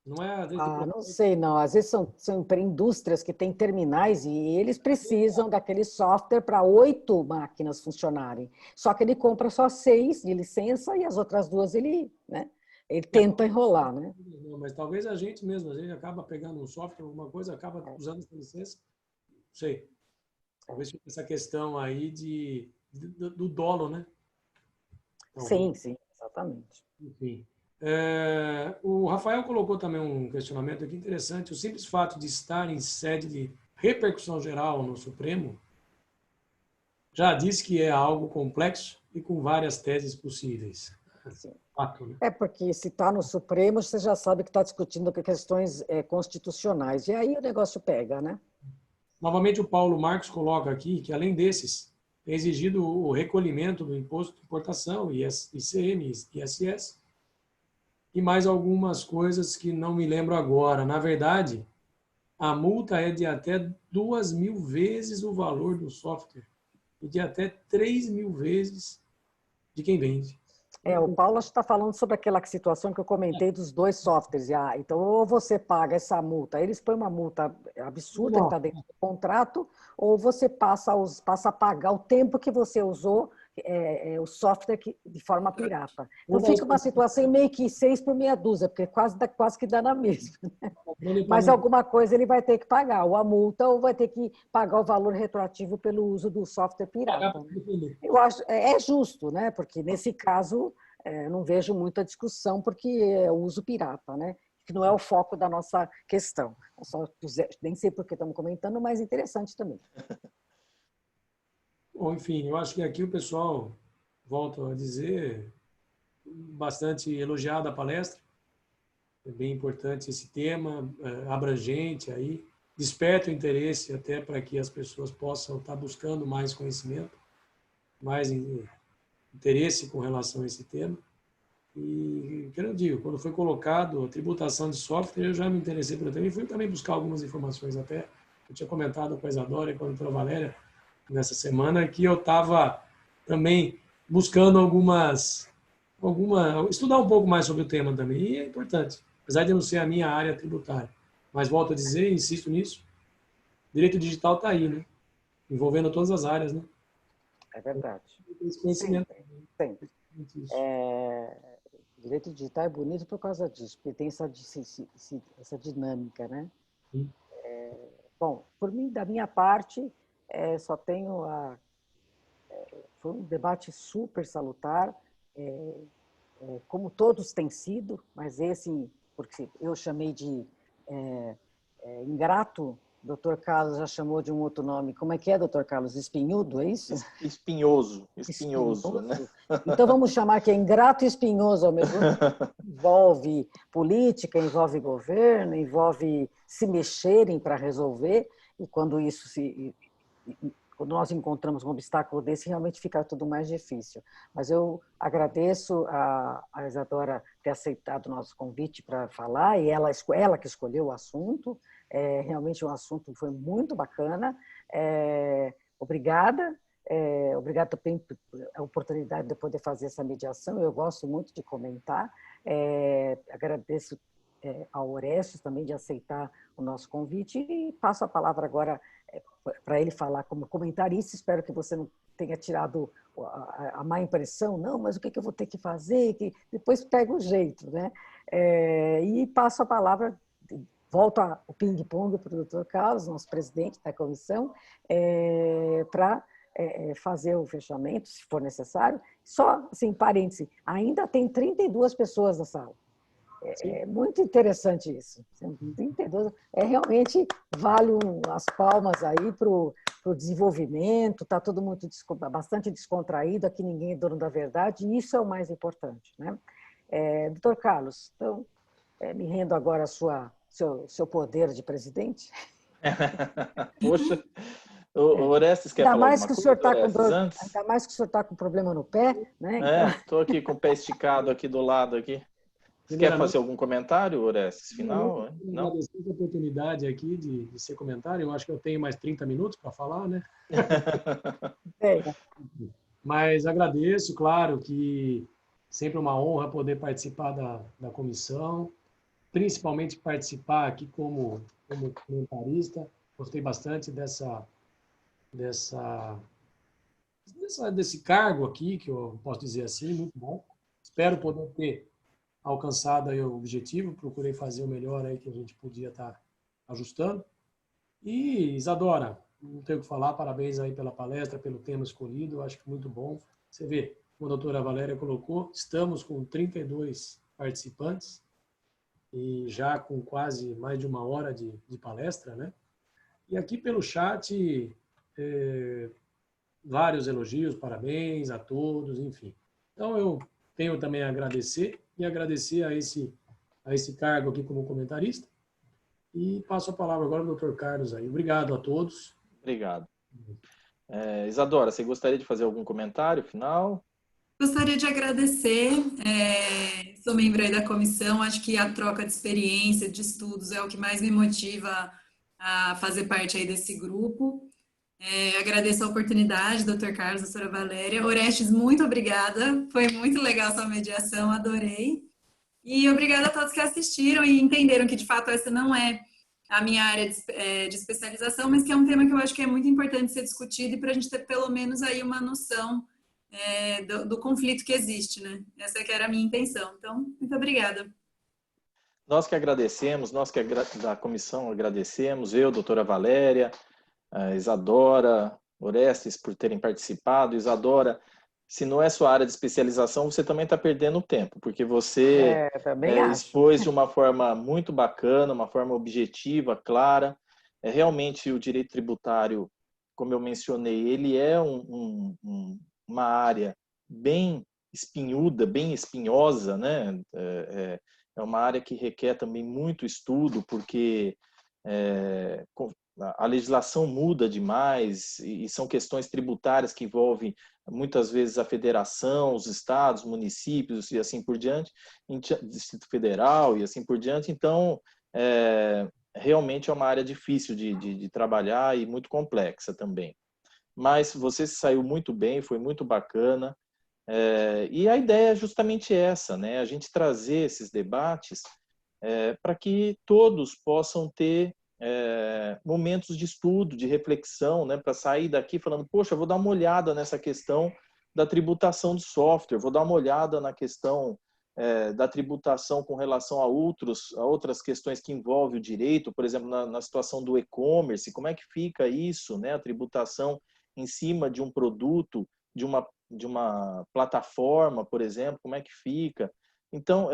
Não é, às vezes, não sei, não. Às vezes são indústrias que têm terminais e eles precisam daquele software para 8 máquinas funcionarem. Só que ele compra só 6 de licença e as outras 2 ele tenta enrolar, né? Não, mas talvez a gente mesmo, a gente acaba pegando um software, alguma coisa, acaba usando essa licença. Não sei. Talvez fique essa questão aí do dolo, né? Sim, exatamente. Enfim. O Rafael colocou também um questionamento aqui interessante. O simples fato de estar em sede de repercussão geral no Supremo já diz que é algo complexo e com várias teses possíveis. Sim. Fato, né? Porque se está no Supremo, você já sabe que está discutindo questões constitucionais. E aí o negócio pega, né? Novamente, o Paulo Marcos coloca aqui que, além desses, é exigido o recolhimento do imposto de importação, ICM, ISS, e mais algumas coisas que não me lembro agora. Na verdade, a multa é de até 2.000 vezes o valor do software e de até 3.000 vezes de quem vende. O Paulo está falando sobre aquela situação que eu comentei dos 2 softwares. Então, ou você paga essa multa, eles põem uma multa absurda que está dentro do contrato, ou você passa a pagar o tempo que você usou o software de forma pirata. Então, fica uma situação meio que 6 por meia dúzia, porque quase que dá na mesma. Né? Mas alguma coisa ele vai ter que pagar, ou a multa, ou vai ter que pagar o valor retroativo pelo uso do software pirata. Eu acho justo, né? Porque nesse caso não vejo muita discussão, porque é o uso pirata, né? Que não é o foco da nossa questão. Nem sei por que estamos comentando, mas interessante também. Bom, enfim, eu acho que aqui o pessoal, volto a dizer, bastante elogiado a palestra. É bem importante esse tema, abrangente aí, desperta o interesse até para que as pessoas possam estar buscando mais conhecimento, mais interesse com relação a esse tema. E, que eu digo, quando foi colocado a tributação de software, eu já me interessei pelo tema e fui também buscar algumas informações até. Eu tinha comentado com a Isadora e com a doutora Valéria nessa semana que eu estava também buscando estudar um pouco mais sobre o tema também, e é importante, apesar de não ser a minha área tributária. Mas volto a dizer, insisto nisso, direito digital está aí, né? Envolvendo todas as áreas, né? É verdade. Esse conhecimento. Sempre. Direito digital é bonito por causa disso, porque tem essa dinâmica, né? Bom, da minha parte, só tenho foi um debate super salutar, como todos têm sido, mas esse, porque eu chamei de ingrato, o Dr. Carlos já chamou de um outro nome. Como é que é, Dr. Carlos? Espinhudo, é isso? Espinhoso, né? Então vamos chamar que é ingrato e espinhoso ao mesmo tempo. Envolve política, envolve governo, envolve se mexerem para resolver, e quando quando nós encontramos um obstáculo desse, realmente fica tudo mais difícil. Mas eu agradeço a Isadora ter aceitado o nosso convite para falar, e ela que escolheu o assunto. Realmente um assunto foi muito bacana. Obrigada. Obrigada por a oportunidade de poder fazer essa mediação. Eu gosto muito de comentar. Agradeço ao Orestes também de aceitar o nosso convite, e passo a palavra agora para ele falar como comentarista. Espero que você não tenha tirado a má impressão, não, mas o que eu vou ter que fazer? Que depois pega o jeito, né? E passo a palavra, volto o ping-pong para o Dr. Carlos, nosso presidente da comissão, para fazer o fechamento, se for necessário. Só, assim, parêntese, ainda tem 32 pessoas na sala. É muito interessante isso. 32, realmente vale as palmas aí para o desenvolvimento, está todo mundo bastante descontraído, aqui ninguém é dono da verdade, e isso é o mais importante, né? Doutor Carlos, então, me rendo agora ao seu poder de presidente. Poxa, o Orestes quer falar alguma coisa, Orestes, ainda mais que o senhor está com problema no pé, né? Estou aqui com o pé esticado aqui do lado aqui. Você quer fazer algum comentário, Orestes, final? Não? Agradecer a oportunidade aqui de ser comentário. Eu acho que eu tenho mais 30 minutos para falar, né? Mas agradeço, claro, que sempre uma honra poder participar da comissão, principalmente participar aqui como comentarista. Gostei bastante desse cargo aqui, que eu posso dizer assim, muito bom. Espero poder ter alcançado aí o objetivo, procurei fazer o melhor aí que a gente podia estar ajustando. E, Isadora, não tenho o que falar, parabéns aí pela palestra, pelo tema escolhido, acho que muito bom. Você vê, como a doutora Valéria colocou, estamos com 32 participantes e já com quase mais de 1 hora de palestra, né? E aqui pelo chat, vários elogios, parabéns a todos, enfim. Então, eu tenho também a agradecer a esse cargo aqui como comentarista. E passo a palavra agora ao Dr. Carlos aí. Obrigado a todos. Obrigado. Isadora, você gostaria de fazer algum comentário final? Gostaria de agradecer. Sou membro aí da comissão. Acho que a troca de experiência, de estudos, é o que mais me motiva a fazer parte aí desse grupo. Agradeço a oportunidade, Dr. Carlos, doutora Valéria. Orestes, muito obrigada. Foi muito legal sua mediação, adorei. E obrigada a todos que assistiram e entenderam que, de fato, essa não é a minha área de especialização, mas que é um tema que eu acho que é muito importante ser discutido, e para a gente ter pelo menos aí uma noção do conflito que existe, né? Essa que era a minha intenção. Então, muito obrigada. Nós que agradecemos, nós que da comissão agradecemos, eu, doutora Valéria, a Isadora, Orestes, por terem participado. Isadora, se não é sua área de especialização, você também está perdendo tempo, porque você expôs de uma forma muito bacana, uma forma objetiva, clara. Realmente o direito tributário, como eu mencionei, ele é uma área bem espinhuda, bem espinhosa, né? É uma área que requer também muito estudo, porque a legislação muda demais e são questões tributárias que envolvem muitas vezes a federação, os estados, municípios e assim por diante, Distrito Federal e assim por diante. Então, realmente é uma área difícil de trabalhar e muito complexa também. Mas você saiu muito bem, foi muito bacana. E a ideia é justamente essa, né? A gente trazer esses debates para que todos possam ter momentos de estudo, de reflexão, né, para sair daqui falando, poxa, vou dar uma olhada nessa questão da tributação de software, vou dar uma olhada na questão da tributação com relação a outras questões que envolvem o direito, por exemplo, na situação do e-commerce, como é que fica isso, né? A tributação em cima de um produto, de uma plataforma, por exemplo, como é que fica? Então,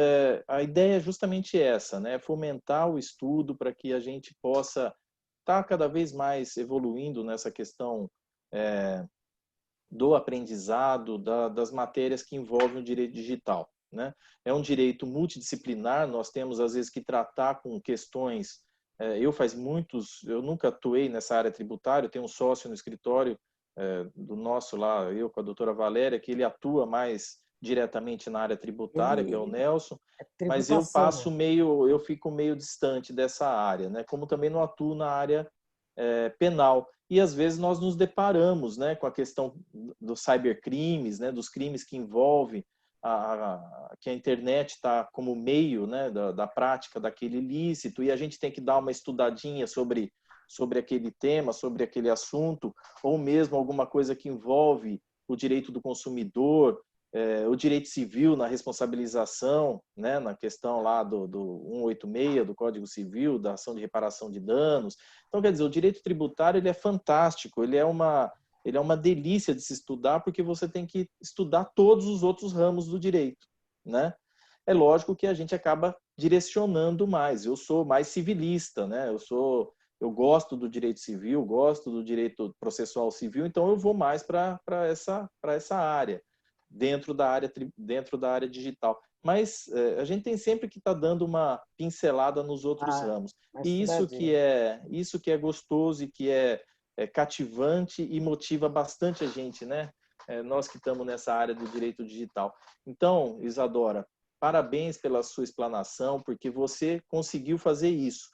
a ideia é justamente essa, né? Fomentar o estudo para que a gente possa estar cada vez mais evoluindo nessa questão do aprendizado, das matérias que envolvem o direito digital, né? É um direito multidisciplinar, nós temos às vezes que tratar com questões, eu nunca atuei nessa área tributária, eu tenho um sócio no escritório do nosso lá, eu com a doutora Valéria, que ele atua mais diretamente na área tributária, que é o Nelson, mas eu fico meio distante dessa área, né? Como também não atuo na área penal. E às vezes nós nos deparamos, né, com a questão dos cybercrimes, né, dos crimes que envolvem que a internet está como meio, né, da prática daquele ilícito, e a gente tem que dar uma estudadinha sobre aquele tema, sobre aquele assunto, ou mesmo alguma coisa que envolve o direito do consumidor, o direito civil na responsabilização, né, na questão lá do 186 do Código Civil, da ação de reparação de danos. Então, quer dizer, o direito tributário ele é fantástico, ele é uma delícia de se estudar, porque você tem que estudar todos os outros ramos do direito, né? É lógico que a gente acaba direcionando mais. Eu sou mais civilista, né? Eu gosto do direito civil, gosto do direito processual civil, então eu vou mais para essa área. Dentro da área digital. Mas a gente tem sempre que estar dando uma pincelada nos outros ramos. E isso que é gostoso e que é cativante e motiva bastante a gente, né? Nós que estamos nessa área do direito digital. Então, Isadora, parabéns pela sua explanação, porque você conseguiu fazer isso.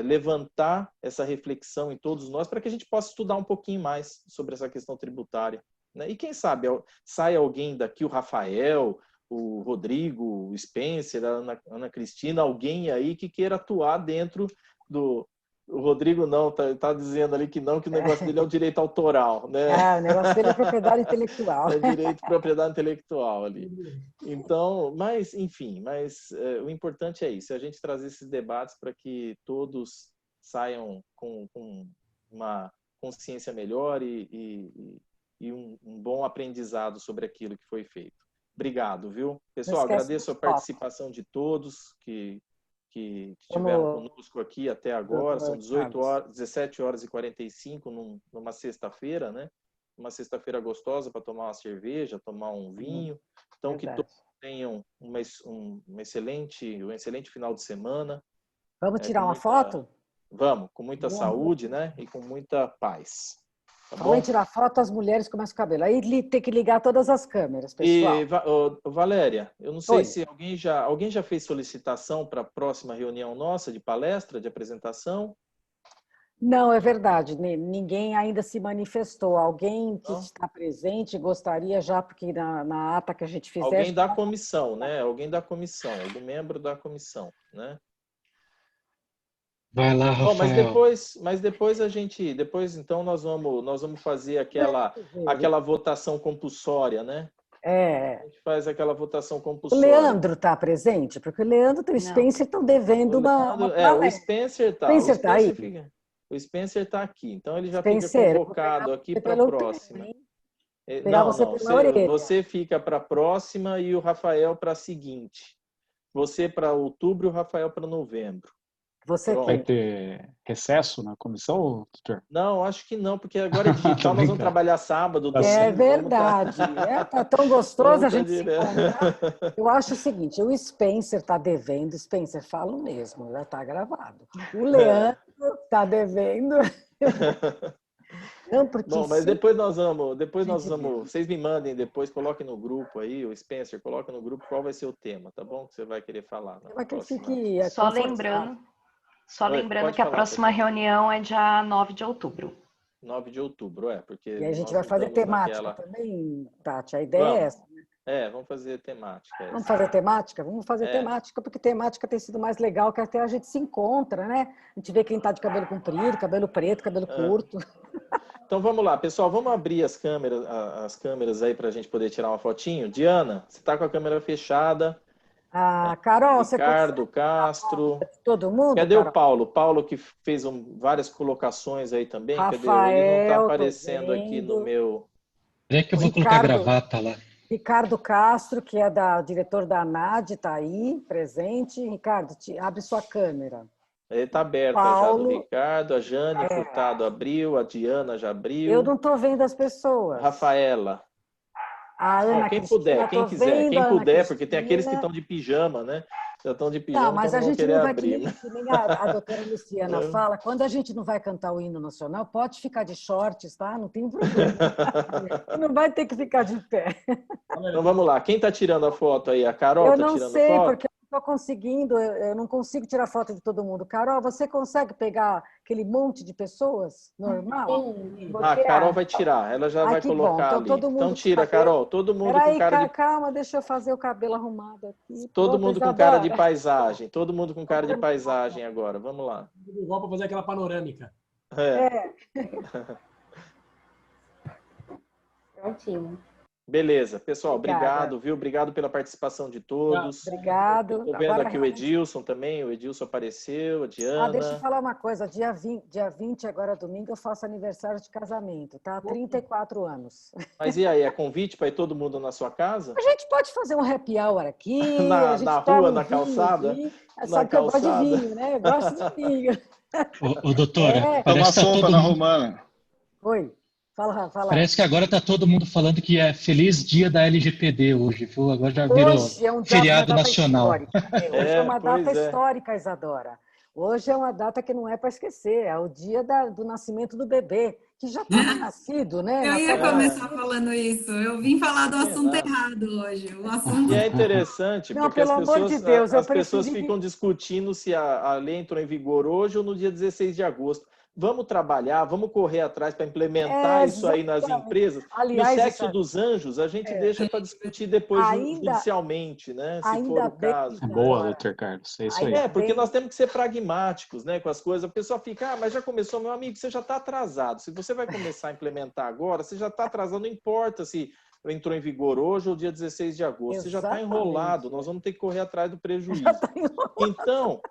Levantar essa reflexão em todos nós para que a gente possa estudar um pouquinho mais sobre essa questão tributária. E quem sabe sai alguém daqui, o Rafael, o Rodrigo, o Spencer, a Ana Cristina, alguém aí que queira atuar dentro do... O Rodrigo não, tá dizendo ali que não, que o negócio dele é o direito autoral, né? O negócio dele é propriedade intelectual. É direito de propriedade intelectual ali. Então, enfim, o importante é isso, a gente trazer esses debates para que todos saiam com uma consciência melhor e um bom aprendizado sobre aquilo que foi feito. Obrigado, viu? Pessoal, agradeço a participação de todos que estiveram conosco aqui até agora. São 17 horas e 45 numa sexta-feira, né? Uma sexta-feira gostosa para tomar uma cerveja, tomar um vinho. Então, que todos tenham um excelente final de semana. Vamos tirar uma foto? Vamos, com muita saúde, né? E com muita paz. Tá bom? Vamos tirar foto, as mulheres começam o cabelo. Aí tem que ligar todas as câmeras, pessoal. E, Valéria, eu não sei se alguém já fez solicitação para a próxima reunião nossa de palestra, de apresentação? Não, é verdade. Ninguém ainda se manifestou. Alguém que está presente gostaria já, porque na ata que a gente fizer... Alguém da comissão, né? Alguém da comissão, algum membro da comissão, né? Vai lá, Rafael. Mas depois então nós vamos fazer aquela votação compulsória, né? A gente faz aquela votação compulsória. O Leandro está presente? Porque o Leandro e o Spencer estão devendo uma o Spencer está. Spencer está aí? O Spencer está aqui, então ele já fica convocado aqui para a próxima. Você fica para a próxima e o Rafael para a seguinte. Você para outubro e o Rafael para novembro. Vai ter recesso na comissão, doutor? Não, acho que não, porque agora é digital, nós vamos trabalhar sábado. É verdade. Tá tão gostoso a gente se encontrar. Eu acho o seguinte, o Spencer está devendo, Spencer, falo mesmo, já está gravado. O Leandro está devendo. Não, porque bom, mas depois nós vamos, vocês me mandem depois, coloquem no grupo aí, o Spencer, coloca no grupo qual vai ser o tema, tá bom? Que você vai querer falar. Só lembrando que a próxima reunião é dia 9 de outubro. 9 de outubro, porque... E a gente vai fazer temática também, Tati, a ideia é essa. Né? Vamos fazer temática. Vamos fazer temática? Vamos fazer temática, porque temática tem sido mais legal, que até a gente se encontra, né? A gente vê quem está de cabelo comprido, cabelo preto, cabelo curto. Então vamos lá, pessoal, vamos abrir as câmeras aí para a gente poder tirar uma fotinho. Diana, você está com a câmera fechada. Carol, Ricardo Castro. Todo mundo? Cadê Carol? o Paulo? Paulo que fez várias colocações aí também. Rafael, cadê? Ele não está aparecendo aqui no meu... Peraí que eu vou colocar a gravata lá. Ricardo Castro, que é diretor da ANAD, está aí, presente. Ricardo, abre sua câmera. Ele está aberto Paulo, já do Ricardo, a Jane Furtado abriu, a Diana já abriu. Eu não estou vendo as pessoas. Rafaela. A Ana quem Cristina, puder, quem quiser, quem puder, porque tem aqueles que estão de pijama, né? Já estão de pijama, não, mas então a não gente querer não vai, abrir. que nem a doutora Luciana fala, quando a gente não vai cantar o hino nacional, pode ficar de shorts, tá? Não tem problema. Não vai ter que ficar de pé. Então vamos lá, quem está tirando a foto aí? A Carol está tirando foto? Eu não sei, porque eu não estou conseguindo, eu não consigo tirar foto de todo mundo. Carol, você consegue pegar aquele monte de pessoas normal? A Carol vai tirar, ela já vai colocar então, ali. Todo mundo então tira, Carol, todo mundo com cara de... Calma, deixa eu fazer o cabelo arrumado aqui. Todo mundo com cara de paisagem, todo mundo com cara de paisagem agora, vamos lá. Igual para fazer aquela panorâmica. Prontinho. Beleza, pessoal, obrigado, viu? Obrigado pela participação de todos. Obrigado. Estou vendo aqui o Edilson também, o Edilson apareceu, a Diana. Deixa eu falar uma coisa, dia 20, agora domingo, eu faço aniversário de casamento, tá? 34 anos. Mas e aí, é convite para ir todo mundo na sua casa? A gente pode fazer um happy hour aqui. na rua, na calçada? Sabe que eu gosto de vinho, né? Eu gosto de vinho. Ô doutora, uma sopa na Romana. Oi. Fala. Parece que agora está todo mundo falando que é Feliz Dia da LGPD hoje. Agora já virou feriado nacional. Hoje é uma data histórica, Isadora. Hoje é uma data que não é para esquecer. É o dia do nascimento do bebê, que já estava nascido, né? Eu ia começar falando isso. Eu vim falar do assunto errado hoje. O assunto... E é interessante, porque as pessoas ficam discutindo se a lei entrou em vigor hoje ou no dia 16 de agosto. Vamos trabalhar, vamos correr atrás para implementar isso aí nas empresas. Aliás, no sexo dos anjos, a gente deixa para discutir depois judicialmente, né? Se for o caso. Boa, doutor Carlos. É isso aí. Porque nós temos que ser pragmáticos, né, com as coisas. A pessoa fica, mas já começou, meu amigo, você já está atrasado. Se você vai começar a implementar agora, você já está atrasado, não importa se entrou em vigor hoje ou dia 16 de agosto. Você já está enrolado, nós vamos ter que correr atrás do prejuízo. Então...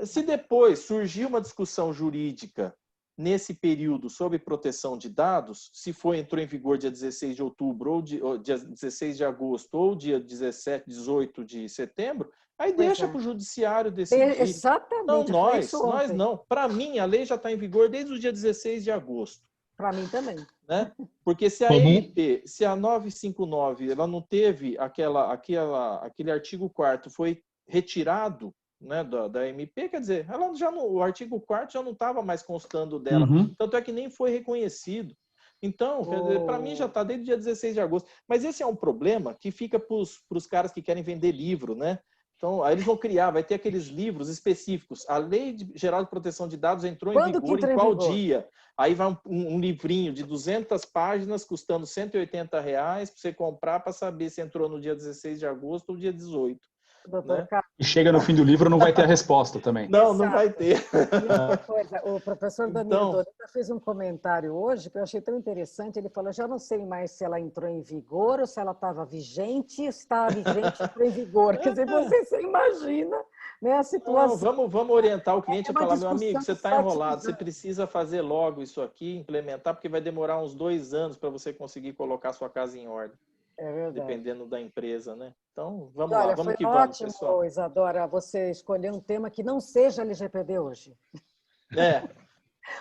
Se depois surgir uma discussão jurídica nesse período sobre proteção de dados, se entrou em vigor dia 16 de outubro, ou dia 16 de agosto, ou dia 17, 18 de setembro, aí deixa para o judiciário decidir. Exatamente. Não, nós não. Para mim, a lei já está em vigor desde o dia 16 de agosto. Para mim também. Né? Porque se a MP, se a 959, ela não teve aquele artigo 4º foi retirado, né, da MP, quer dizer, ela o artigo 4º já não estava mais constando dela, tanto é que nem foi reconhecido. Então, para mim já está desde o dia 16 de agosto. Mas esse é um problema que fica para os caras que querem vender livro, né? Então, aí eles vão criar, vai ter aqueles livros específicos. A Lei Geral de Proteção de Dados entrou em vigor em qual dia? Aí vai um livrinho de 200 páginas custando R$180 para você comprar para saber se entrou no dia 16 de agosto ou dia 18. Né? E chega no fim do livro, não vai ter a resposta também. Não vai ter. E outra coisa, o professor Danilo Dorita fez um comentário hoje que eu achei tão interessante. Ele falou, já não sei mais se ela entrou em vigor ou se ela estava vigente, se estava vigente e entrou em vigor. Quer dizer, você imagina, né, a situação. Não, vamos orientar o cliente a falar, meu amigo, você está enrolado, você precisa fazer logo isso aqui, implementar, porque vai demorar uns 2 anos para você conseguir colocar sua casa em ordem. É verdade. Dependendo da empresa, né? Então, vamos lá, vamos que vamos, pessoal. Foi ótimo, Isadora, você escolher um tema que não seja LGPD hoje.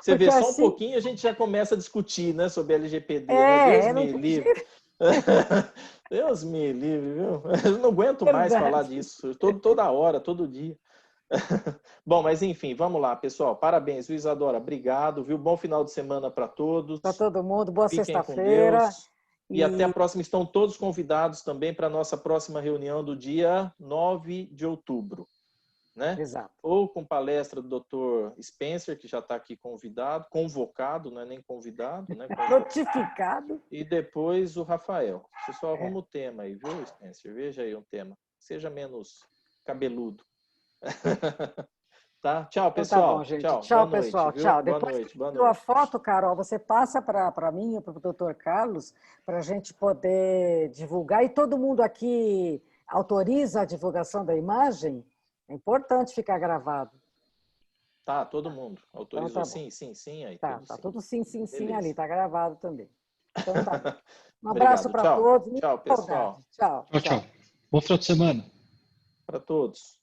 Você vê só um pouquinho, a gente já começa a discutir, né, sobre LGPD, né? Deus me livre. Deus me livre, viu? Eu não aguento mais falar disso, toda hora, todo dia. Bom, mas enfim, vamos lá, pessoal. Parabéns, viu, Isadora? Obrigado, viu? Bom final de semana para todos. Para todo mundo, boa sexta-feira. E até a próxima. Estão todos convidados também para a nossa próxima reunião do dia 9 de outubro. Né? Exato. Ou com palestra do Dr. Spencer, que já está aqui convocado, não é nem convidado. Né? Notificado. E depois o Rafael. Você só arruma o tema aí, viu, Spencer? Veja aí um tema. Seja menos cabeludo. Tá? Tchau, pessoal. Então tá bom, gente. Tchau, pessoal. Noite, tchau. Boa Depois noite. Boa tua noite. foto, Carol, você passa para mim e para o doutor Carlos, para a gente poder divulgar. E todo mundo aqui autoriza a divulgação da imagem, é importante ficar gravado. Tá, todo mundo. Autorizou então, tá sim, sim, sim. Aí, tá, sim. Tudo sim, sim, sim ali, tá gravado também. Então tá. Um Obrigado. abraço para todos. Tchau, pessoal. Tchau. Tchau. Bom final de semana. Para todos.